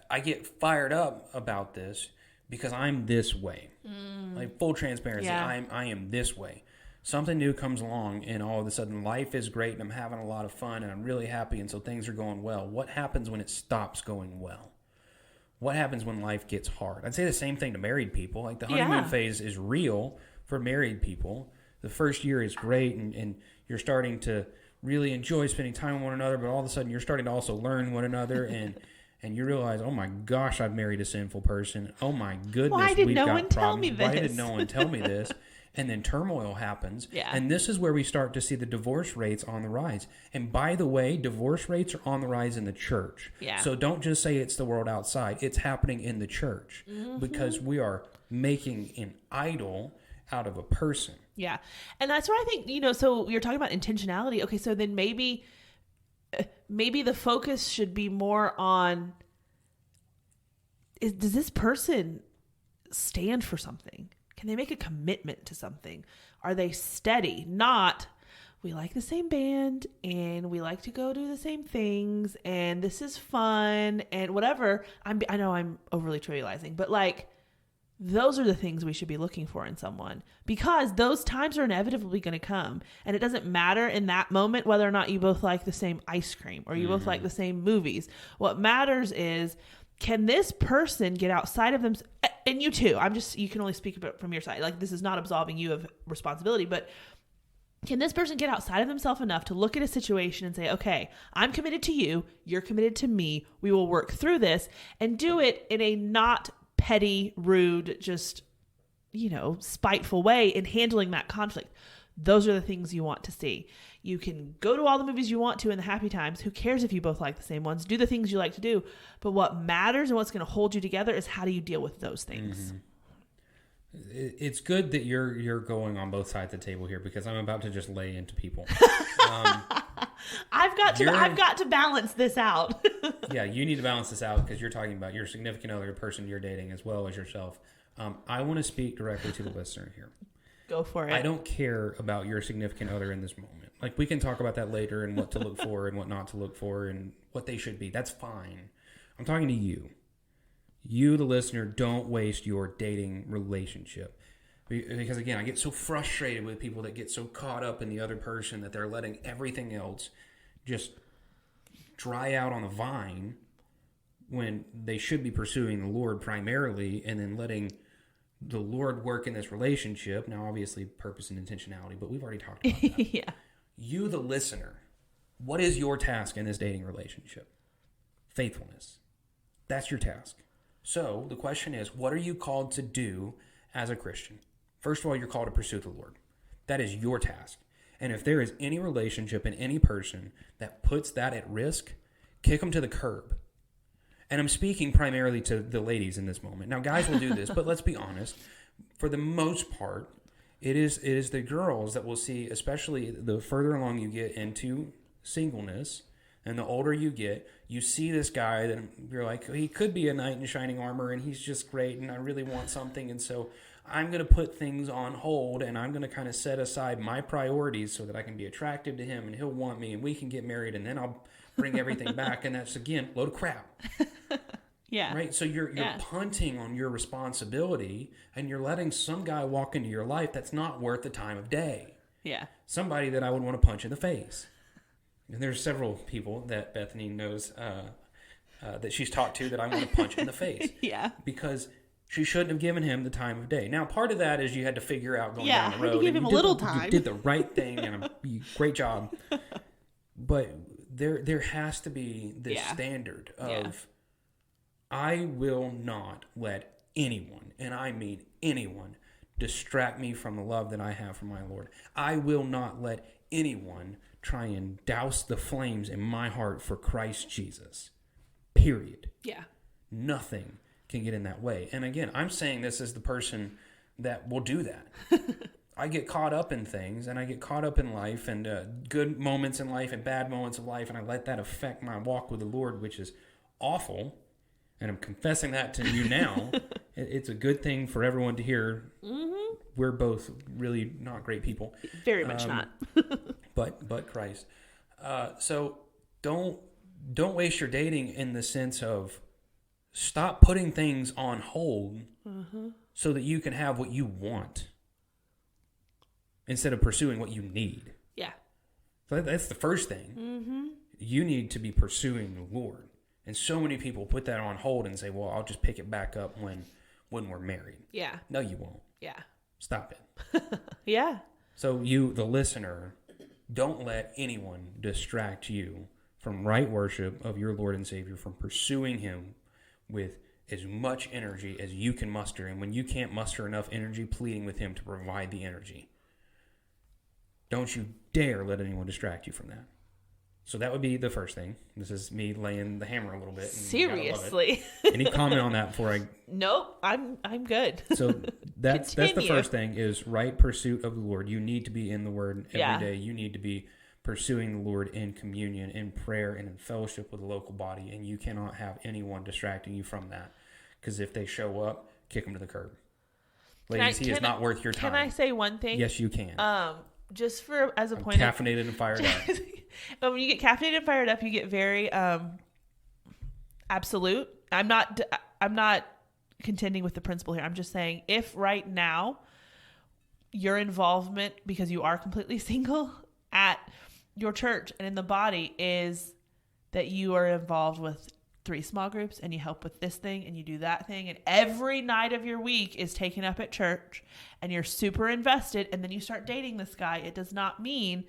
I get fired up about this because I'm this way. Like, full transparency, yeah. I am this way. Something new comes along, and all of a sudden life is great, and I'm having a lot of fun, and I'm really happy, and so things are going well. What happens when it stops going well? What happens when life gets hard? I'd say the same thing to married people. Like, the honeymoon phase is real for married people. The first year is great, and you're starting to really enjoy spending time with one another, but all of a sudden you're starting to also learn one another, and you realize, oh my gosh, I've married a sinful person. Oh my goodness, why did we've no got one problems. tell me this? Why did no one tell me this? And then turmoil happens. Yeah. And this is where we start to see the divorce rates on the rise. And by the way, divorce rates are on the rise in the church. Yeah. So don't just say it's the world outside. It's happening in the church because we are making an idol out of a person. Yeah. And that's where I think, so you're talking about intentionality. Okay, so then maybe the focus should be more on, does this person stand for something? Can they make a commitment to something? Are they steady? Not, we like the same band and we like to go do the same things and this is fun and whatever. I know I'm overly trivializing, but like, those are the things we should be looking for in someone, because those times are inevitably going to come. And it doesn't matter in that moment whether or not you both like the same ice cream or you both like the same movies. What matters is, can this person get outside of them? And you too, you can only speak about from your side. Like, this is not absolving you of responsibility, but can this person get outside of themselves enough to look at a situation and say, okay, I'm committed to you. You're committed to me. We will work through this and do it in a not petty, rude, just, spiteful way in handling that conflict. Those are the things you want to see. You can go to all the movies you want to in the happy times. Who cares if you both like the same ones? Do the things you like to do. But what matters and what's going to hold you together is how do you deal with those things. It's good that you're going on both sides of the table here, because I'm about to just lay into people. I've got to balance this out. Yeah, you need to balance this out because you're talking about your significant other, the person you're dating, as well as yourself. I want to speak directly to the listener here. Go for it. I don't care about your significant other in this moment. Like, we can talk about that later and what to look for and what not to look for and what they should be. That's fine. I'm talking to you. You, the listener, don't waste your dating relationship. Because, again, I get so frustrated with people that get so caught up in the other person that they're letting everything else just dry out on the vine when they should be pursuing the Lord primarily, and then letting the Lord work in this relationship. Now, obviously, purpose and intentionality, but we've already talked about that. Yeah. You, the listener, what is your task in this dating relationship? Faithfulness. That's your task. So the question is, what are you called to do as a Christian? First of all, you're called to pursue the Lord. That is your task. And if there is any relationship in any person that puts that at risk, kick them to the curb. And I'm speaking primarily to the ladies in this moment. Now, guys will do this, but let's be honest. For the most part, it is the girls that will see, especially the further along you get into singleness and the older you get, you see this guy that you're like, he could be a knight in shining armor and he's just great and I really want something. And so I'm going to put things on hold and I'm going to kind of set aside my priorities so that I can be attractive to him and he'll want me and we can get married and then I'll bring everything back. And that's, again, load of crap. Yeah. Right? So you're punting on your responsibility and you're letting some guy walk into your life that's not worth the time of day. Yeah. Somebody that I would want to punch in the face. And there's several people that Bethany knows that she's talked to that I want to punch in the face. Yeah. Because she shouldn't have given him the time of day. Now, part of that is you had to figure out going down the road. Yeah, you gave him a little time. You did the right thing, and great job. But there has to be this standard of, I will not let anyone, and I mean anyone, distract me from the love that I have for my Lord. I will not let anyone try and douse the flames in my heart for Christ Jesus. Period. Yeah. Nothing can get in that way. And again, I'm saying this as the person that will do that. I get caught up in things, and I get caught up in life, and good moments in life and bad moments of life, and I let that affect my walk with the Lord, which is awful. And I'm confessing that to you now. It's a good thing for everyone to hear. Mm-hmm. We're both really not great people. Very much not. but Christ. So don't waste your dating in the sense of stop putting things on hold so that you can have what you want instead of pursuing what you need. Yeah. So that's the first thing. Mm-hmm. You need to be pursuing the Lord. And so many people put that on hold and say, well, I'll just pick it back up when we're married. Yeah. No, you won't. Yeah. Stop it. Yeah. So you, the listener, don't let anyone distract you from right worship of your Lord and Savior, from pursuing Him with as much energy as you can muster. And when you can't muster enough energy, pleading with Him to provide the energy. Don't you dare let anyone distract you from that. So that would be the first thing. This is me laying the hammer a little bit. Seriously. Any comment on that before I... Nope, I'm good. So that's the first thing is right pursuit of the Lord. You need to be in the Word every day. You need to be pursuing the Lord in communion, in prayer, and in fellowship with the local body. And you cannot have anyone distracting you from that. Because if they show up, kick them to the curb. Ladies, he is not worth your time. Can I say one thing? Yes, you can. Just for as a point caffeinated and fired up. But when you get caffeinated and fired up, you get very absolute. I'm not contending with the principle here. I'm just saying if right now your involvement, because you are completely single at your church and in the body, is that you are involved with 3 small groups and you help with this thing and you do that thing, and every night of your week is taken up at church and you're super invested, and then you start dating this guy, it does not mean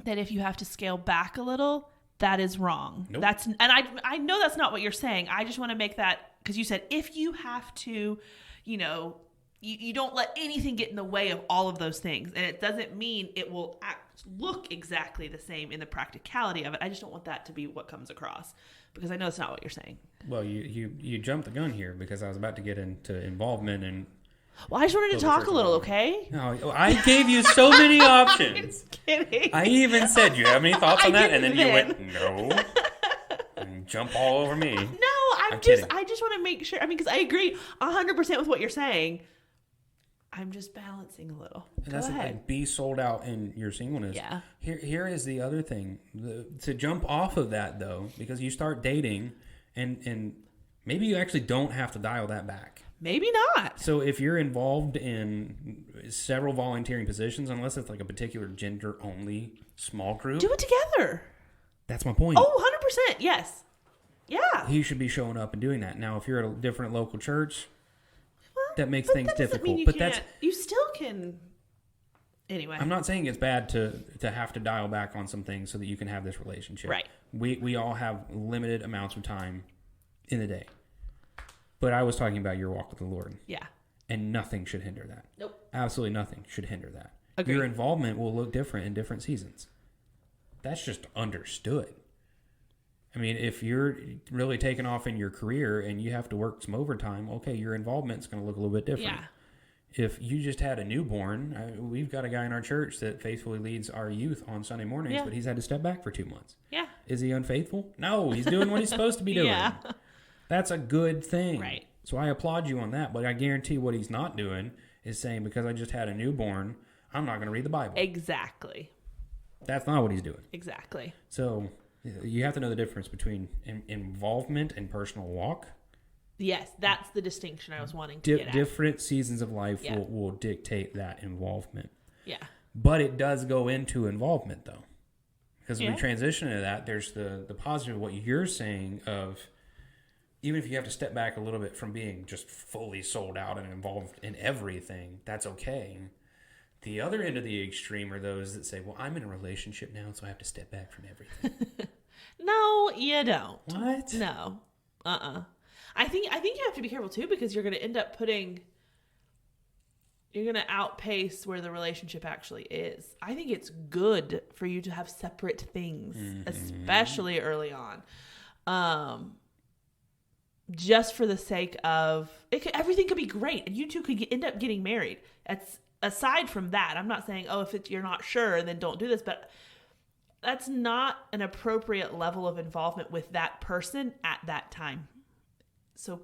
that if you have to scale back a little, that is wrong. Nope. I know that's not what you're saying. I just want to make that, because you said if you have to, you don't let anything get in the way of all of those things. And it doesn't mean it will look exactly the same in the practicality of it. I just don't want that to be what comes across, because I know it's not what you're saying. Well, you jumped the gun here, because I was about to get into involvement and... Well, I just wanted to talk a little, okay? No, I gave you so many options. I'm just kidding. I even said, do you have any thoughts on that? And then you went, no. And jump all over me. No, I just want to make sure. I mean, because I agree 100% with what you're saying. I'm just balancing a little. And that's the thing. Be sold out in your singleness. Yeah. Here is the other thing. To jump off of that, though, because you start dating, and maybe you actually don't have to dial that back. Maybe not. So if you're involved in several volunteering positions, unless it's like a particular gender-only small group... Do it together. That's my point. Oh, 100%. Yes. Yeah. He should be showing up and doing that. Now, if you're at a different local church, that makes things difficult. You still can... Anyway. I'm not saying it's bad to have to dial back on some things so that you can have this relationship. Right. We all have limited amounts of time in the day. But I was talking about your walk with the Lord. Yeah. And nothing should hinder that. Nope. Absolutely nothing should hinder that. Agreed. Your involvement will look different in different seasons. That's just understood. I mean, if you're really taking off in your career and you have to work some overtime, okay, your involvement's going to look a little bit different. Yeah. If you just had a newborn, we've got a guy in our church that faithfully leads our youth on Sunday mornings, but he's had to step back for 2 months. Yeah. Is he unfaithful? No, he's doing what he's supposed to be doing. Yeah. That's a good thing. Right. So I applaud you on that, but I guarantee what he's not doing is saying, because I just had a newborn, I'm not going to read the Bible. Exactly. That's not what he's doing. Exactly. So you have to know the difference between involvement and personal walk. Yes, that's the distinction I was wanting to get at. Different seasons of life will dictate that involvement. Yeah. But it does go into involvement, though. Because when we transition into that, there's the positive of what you're saying of... Even if you have to step back a little bit from being just fully sold out and involved in everything, that's okay. The other end of the extreme are those that say, well, I'm in a relationship now, so I have to step back from everything. No, you don't. What? No. I think you have to be careful, too, because you're going to end up you're going to outpace where the relationship actually is. I think it's good for you to have separate things, especially early on. Just for the sake of everything could be great, and you two could end up getting married. That's aside from that, I'm not saying, if you're not sure, then don't do this, but that's not an appropriate level of involvement with that person at that time. So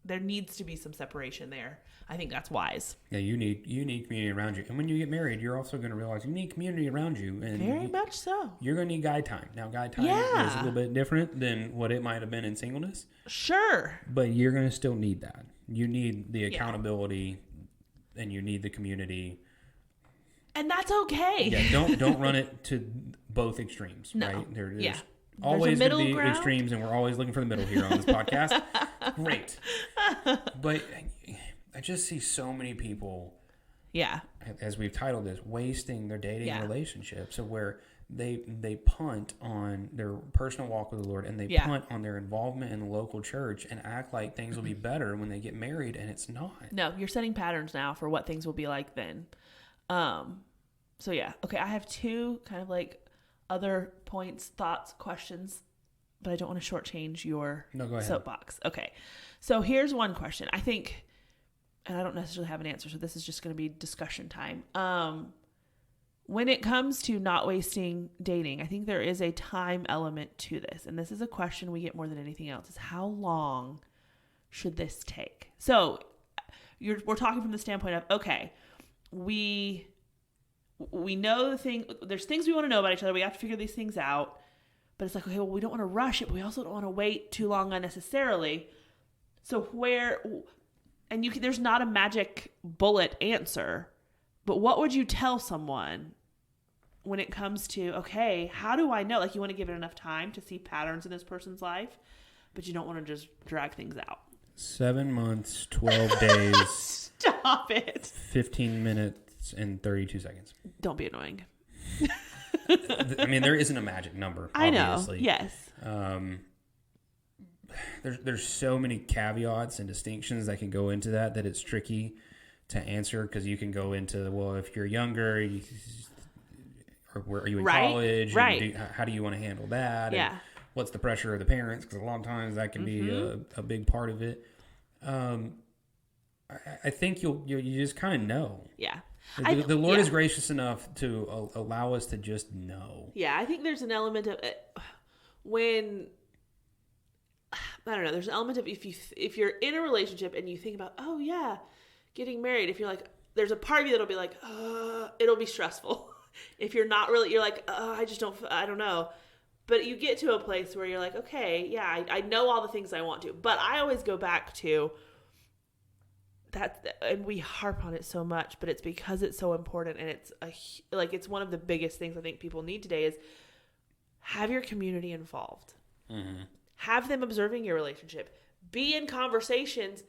there needs to be some separation there. I think that's wise. Yeah, you need community around you. And when you get married, you're also going to realize you need community around you. And very much so. You're going to need guy time. Now, guy time is a little bit different than what it might have been in singleness. Sure. But you're going to still need that. You need the accountability and you need the community. And that's okay. Yeah, don't run it to both extremes, right? There's always going to be extremes, and we're always looking for the middle here on this podcast. Great. But I just see so many people, as we've titled this, wasting their dating relationships, where they punt on their personal walk with the Lord, and they punt on their involvement in the local church and act like things will be better when they get married, and it's not. No, you're setting patterns now for what things will be like then. So yeah. Okay, I have two kind of like other points, thoughts, questions, but I don't want to shortchange your soapbox. Okay. So here's one question. I think, and I don't necessarily have an answer, so this is just going to be discussion time. When it comes to not wasting dating, I think there is a time element to this. And this is a question we get more than anything else, is how long should this take? So we're talking from the standpoint of, okay, we know there's things we want to know about each other. We have to figure these things out. But it's like, okay, well, we don't want to rush it, but we also don't want to wait too long unnecessarily. So there's not a magic bullet answer, but what would you tell someone when it comes to, okay, how do I know? Like, you want to give it enough time to see patterns in this person's life, but you don't want to just drag things out. 7 months, 12 days. Stop it. 15 minutes and 32 seconds. Don't be annoying. I mean, there isn't a magic number, I know, obviously. yes. There's so many caveats and distinctions that can go into that it's tricky to answer, because you can go into, well, if you're younger, are you in college? Right. How do you want to handle that? Yeah. And what's the pressure of the parents? Because a lot of times that can be a big part of it. I think you just kind of know. Yeah. The Lord is gracious enough to allow us to just know. Yeah, I think there's an element of when, I don't know, there's an element of if you're in a relationship and you think about, oh yeah, getting married, if you're like, there's a part of you that'll be like, it'll be stressful. If you're not really, you're like, I don't know. But you get to a place where you're like, okay, yeah, I know all the things I want to. But I always go back to that, and we harp on it so much, but it's because it's so important, and it's one of the biggest things I think people need today is have your community involved. Mm-hmm. Have them observing your relationship. Be in conversations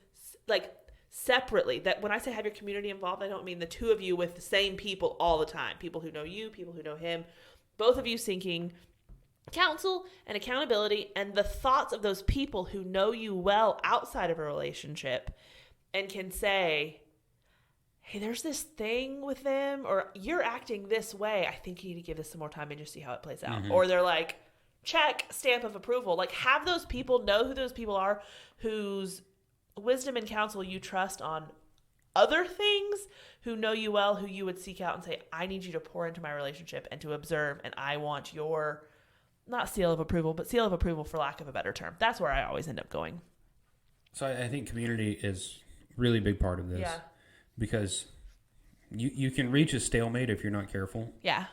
like separately. That when I say have your community involved, I don't mean the two of you with the same people all the time. People who know you, people who know him, both of you seeking counsel and accountability and the thoughts of those people who know you well outside of a relationship and can say, hey, there's this thing with them, or you're acting this way. I think you need to give this some more time and just see how it plays out. Mm-hmm. Or they're like, check, stamp of approval. Like, have those people, know who those people are, whose wisdom and counsel you trust on other things, who know you well, who you would seek out and say, I need you to pour into my relationship and to observe, and I want your, not seal of approval, but seal of approval for lack of a better term. That's where I always end up going. So I think community is really big part of this, because you can reach a stalemate if you're not careful. Yeah.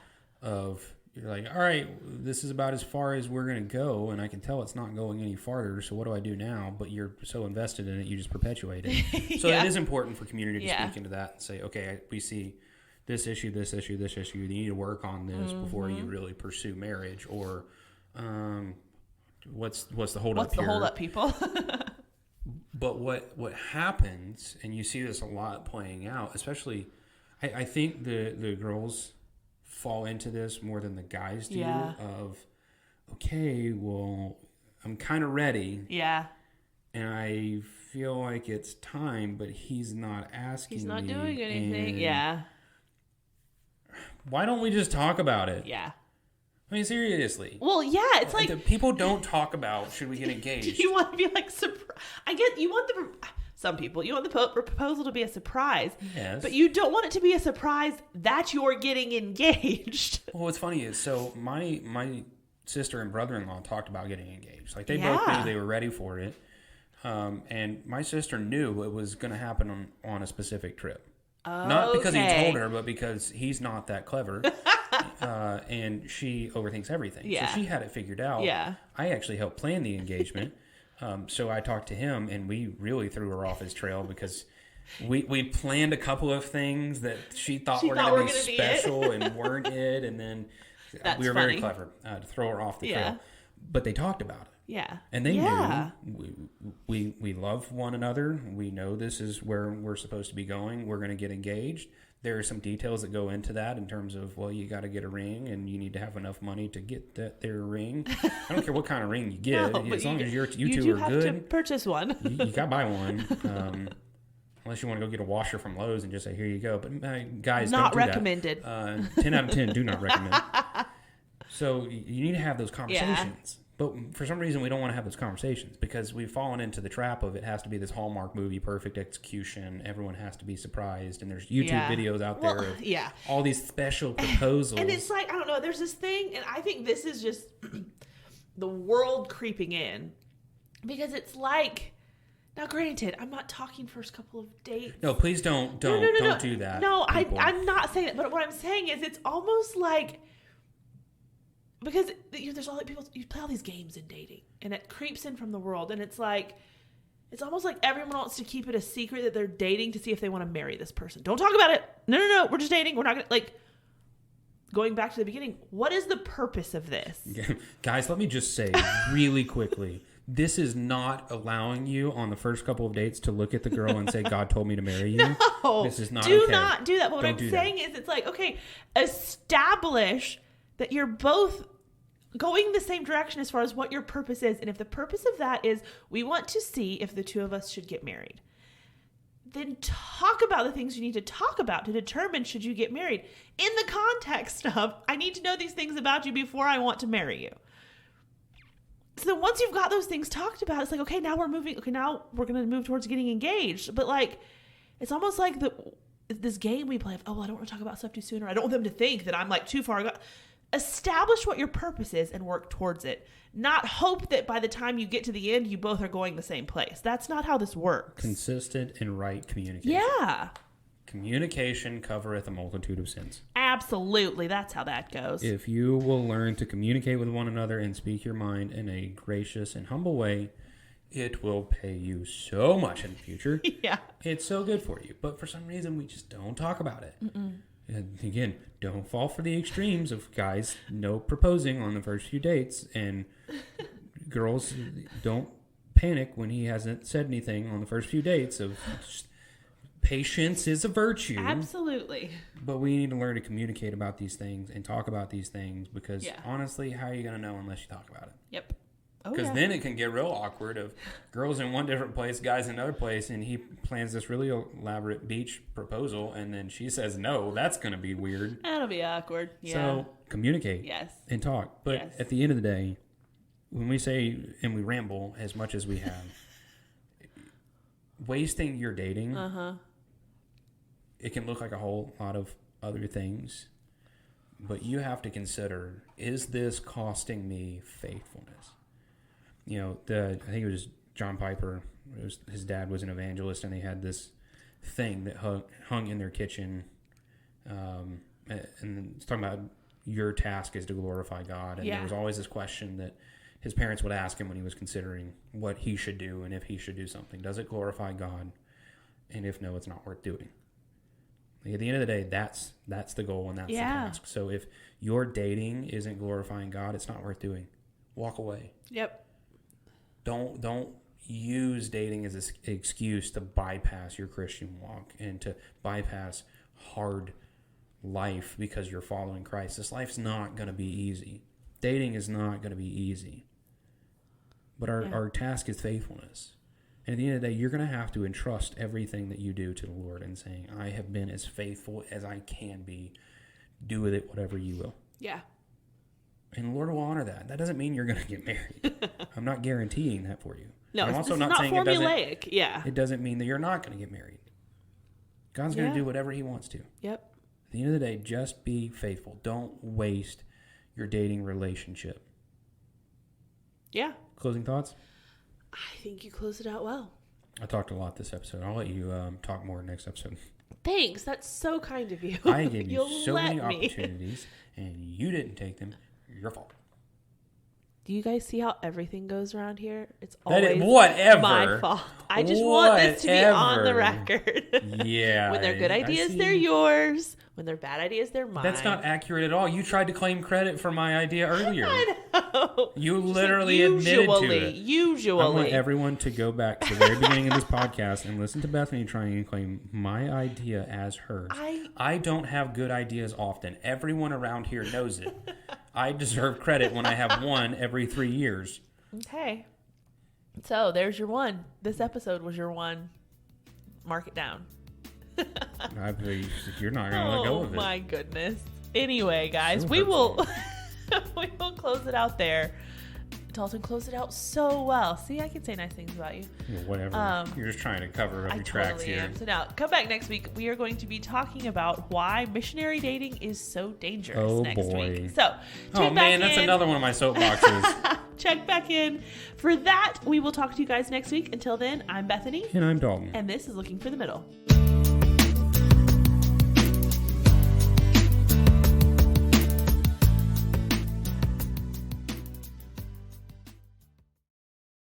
You're like, all right, this is about as far as we're going to go, and I can tell it's not going any farther, so what do I do now? But you're so invested in it, you just perpetuate it. So it is important for community to speak into that and say, okay, we see this issue, this issue, this issue. You need to work on this before you really pursue marriage, or what's the hold up here? What's the hold up, people? But what happens, and you see this a lot playing out, especially, I think the girls fall into this more than the guys do. Yeah. Of, okay, well, I'm kind of ready. Yeah. And I feel like it's time, but he's not asking me. He's not doing anything. Yeah. Why don't we just talk about it? Yeah. I mean, seriously. Well, yeah, it's like people don't talk about, should we get engaged? You want to be like, I get, you want some people. You want the proposal to be a surprise. Yes. But you don't want it to be a surprise that you're getting engaged. Well, what's funny is, so my sister and brother-in-law talked about getting engaged. Like, they both knew they were ready for it. And my sister knew it was going to happen on a specific trip. Not because he told her, but because he's not that clever. And she overthinks everything. Yeah. So she had it figured out. Yeah. I actually helped plan the engagement. So I talked to him, and we really threw her off his trail because we planned a couple of things that she thought were going to be special and weren't it. And then we were very clever to throw her off the trail. But they talked about it. Yeah. And they knew we love one another. We know this is where we're supposed to be going. We're going to get engaged. There are some details that go into that in terms of, well, you got to get a ring and you need to have enough money to get their ring. I don't care what kind of ring you get. As long as you two are have good. To purchase one. you got to buy one. Unless you want to go get a washer from Lowe's and just say, here you go. But guys, not don't do recommended. That. 10 out of 10 do not recommend. So you need to have those conversations. But for some reason, we don't want to have those conversations because we've fallen into the trap of it has to be this Hallmark movie, perfect execution. Everyone has to be surprised. And there's YouTube videos out there of all these special proposals. And it's like, I don't know, there's this thing, and I think this is just the world creeping in. Because it's like, now granted, I'm not talking first couple of dates. No, please don't do that. No, I'm not saying that. But what I'm saying is it's almost like, because there's all people, you play all these games in dating, and it creeps in from the world, and it's like, it's almost like everyone wants to keep it a secret that they're dating to see if they want to marry this person. Don't talk about it. No, we're just dating. We're not going to, like, going back to the beginning, what is the purpose of this? Guys, let me just say really quickly, this is not allowing you on the first couple of dates to look at the girl and say, God told me to marry you. No, this is not do okay. not do that. But what I'm saying is, it's like, okay, establish that you're both going the same direction as far as what your purpose is. And if the purpose of that is we want to see if the two of us should get married, then talk about the things you need to talk about to determine should you get married in the context of, I need to know these things about you before I want to marry you. So then once you've got those things talked about, it's like, okay, now we're going to move towards getting engaged. But like, it's almost like this game we play of, oh, well, I don't want to talk about stuff too soon, or I don't want them to think that I'm like too far gone. Establish what your purpose is and work towards it. Not hope that by the time you get to the end, you both are going the same place. That's not how this works. Consistent and right communication. Yeah. Communication covereth a multitude of sins. Absolutely. That's how that goes. If you will learn to communicate with one another and speak your mind in a gracious and humble way, it will pay you so much in the future. Yeah. It's so good for you. But for some reason, we just don't talk about it. And again, don't fall for the extremes of guys no proposing on the first few dates, and girls don't panic when he hasn't said anything on the first few dates. Of just, patience is a virtue. Absolutely. But we need to learn to communicate about these things and talk about these things because honestly, how are you going to know unless you talk about it? Yep. Because then it can get real awkward of girls in one different place, guys in another place, and he plans this really elaborate beach proposal, and then she says no. That's going to be weird. That'll be awkward. Yeah. So communicate and talk. But at the end of the day, when we say and we ramble as much as we have, wasting your dating, it can look like a whole lot of other things. But you have to consider, is this costing me faithfulness? You know, I think it was John Piper. His dad was an evangelist, and they had this thing that hung in their kitchen. And it's talking about your task is to glorify God. And there was always this question that his parents would ask him when he was considering what he should do and if he should do something. Does it glorify God? And if no, it's not worth doing. Like at the end of the day, that's the goal and that's the task. So if your dating isn't glorifying God, it's not worth doing. Walk away. Yep. Don't use dating as an excuse to bypass your Christian walk and to bypass hard life because you're following Christ. This life's not going to be easy. Dating is not going to be easy. But our task is faithfulness. And at the end of the day, you're going to have to entrust everything that you do to the Lord and saying, I have been as faithful as I can be. Do with it whatever you will. Yeah. And the Lord will honor that. That doesn't mean you're going to get married. I'm not guaranteeing that for you. No, I'm also not saying formulaic. It doesn't mean that you're not going to get married. God's going to do whatever he wants to. Yep. At the end of the day, just be faithful. Don't waste your dating relationship. Yeah. Closing thoughts? I think you closed it out well. I talked a lot this episode. I'll let you talk more next episode. Thanks. That's so kind of you. I gave you so many opportunities, and you didn't take them. Your fault. Do you guys see how everything goes around here? It's always my fault. I just want this to be on the record. Yeah. When they're good ideas, they're yours. When they're bad ideas, they're mine. That's not accurate at all. You tried to claim credit for my idea earlier. I know. You literally admitted to it. Usually. I want everyone to go back to the very beginning of this podcast and listen to Bethany trying to claim my idea as hers. I don't have good ideas often. Everyone around here knows it. I deserve credit when I have one every 3 years. Okay. So there's your one. This episode was your one. Mark it down. You're not going to go with it. Oh my goodness. Anyway, guys, so we will close it out there. Dalton closed it out so well. See, I can say nice things about you. Whatever. You're just trying to cover up your tracks here. Am. So now, come back next week. We are going to be talking about why missionary dating is so dangerous next week. So, that's another one of my soapboxes. Check back in for that. We will talk to you guys next week. Until then, I'm Bethany. And I'm Dalton. And this is Looking for the Middle.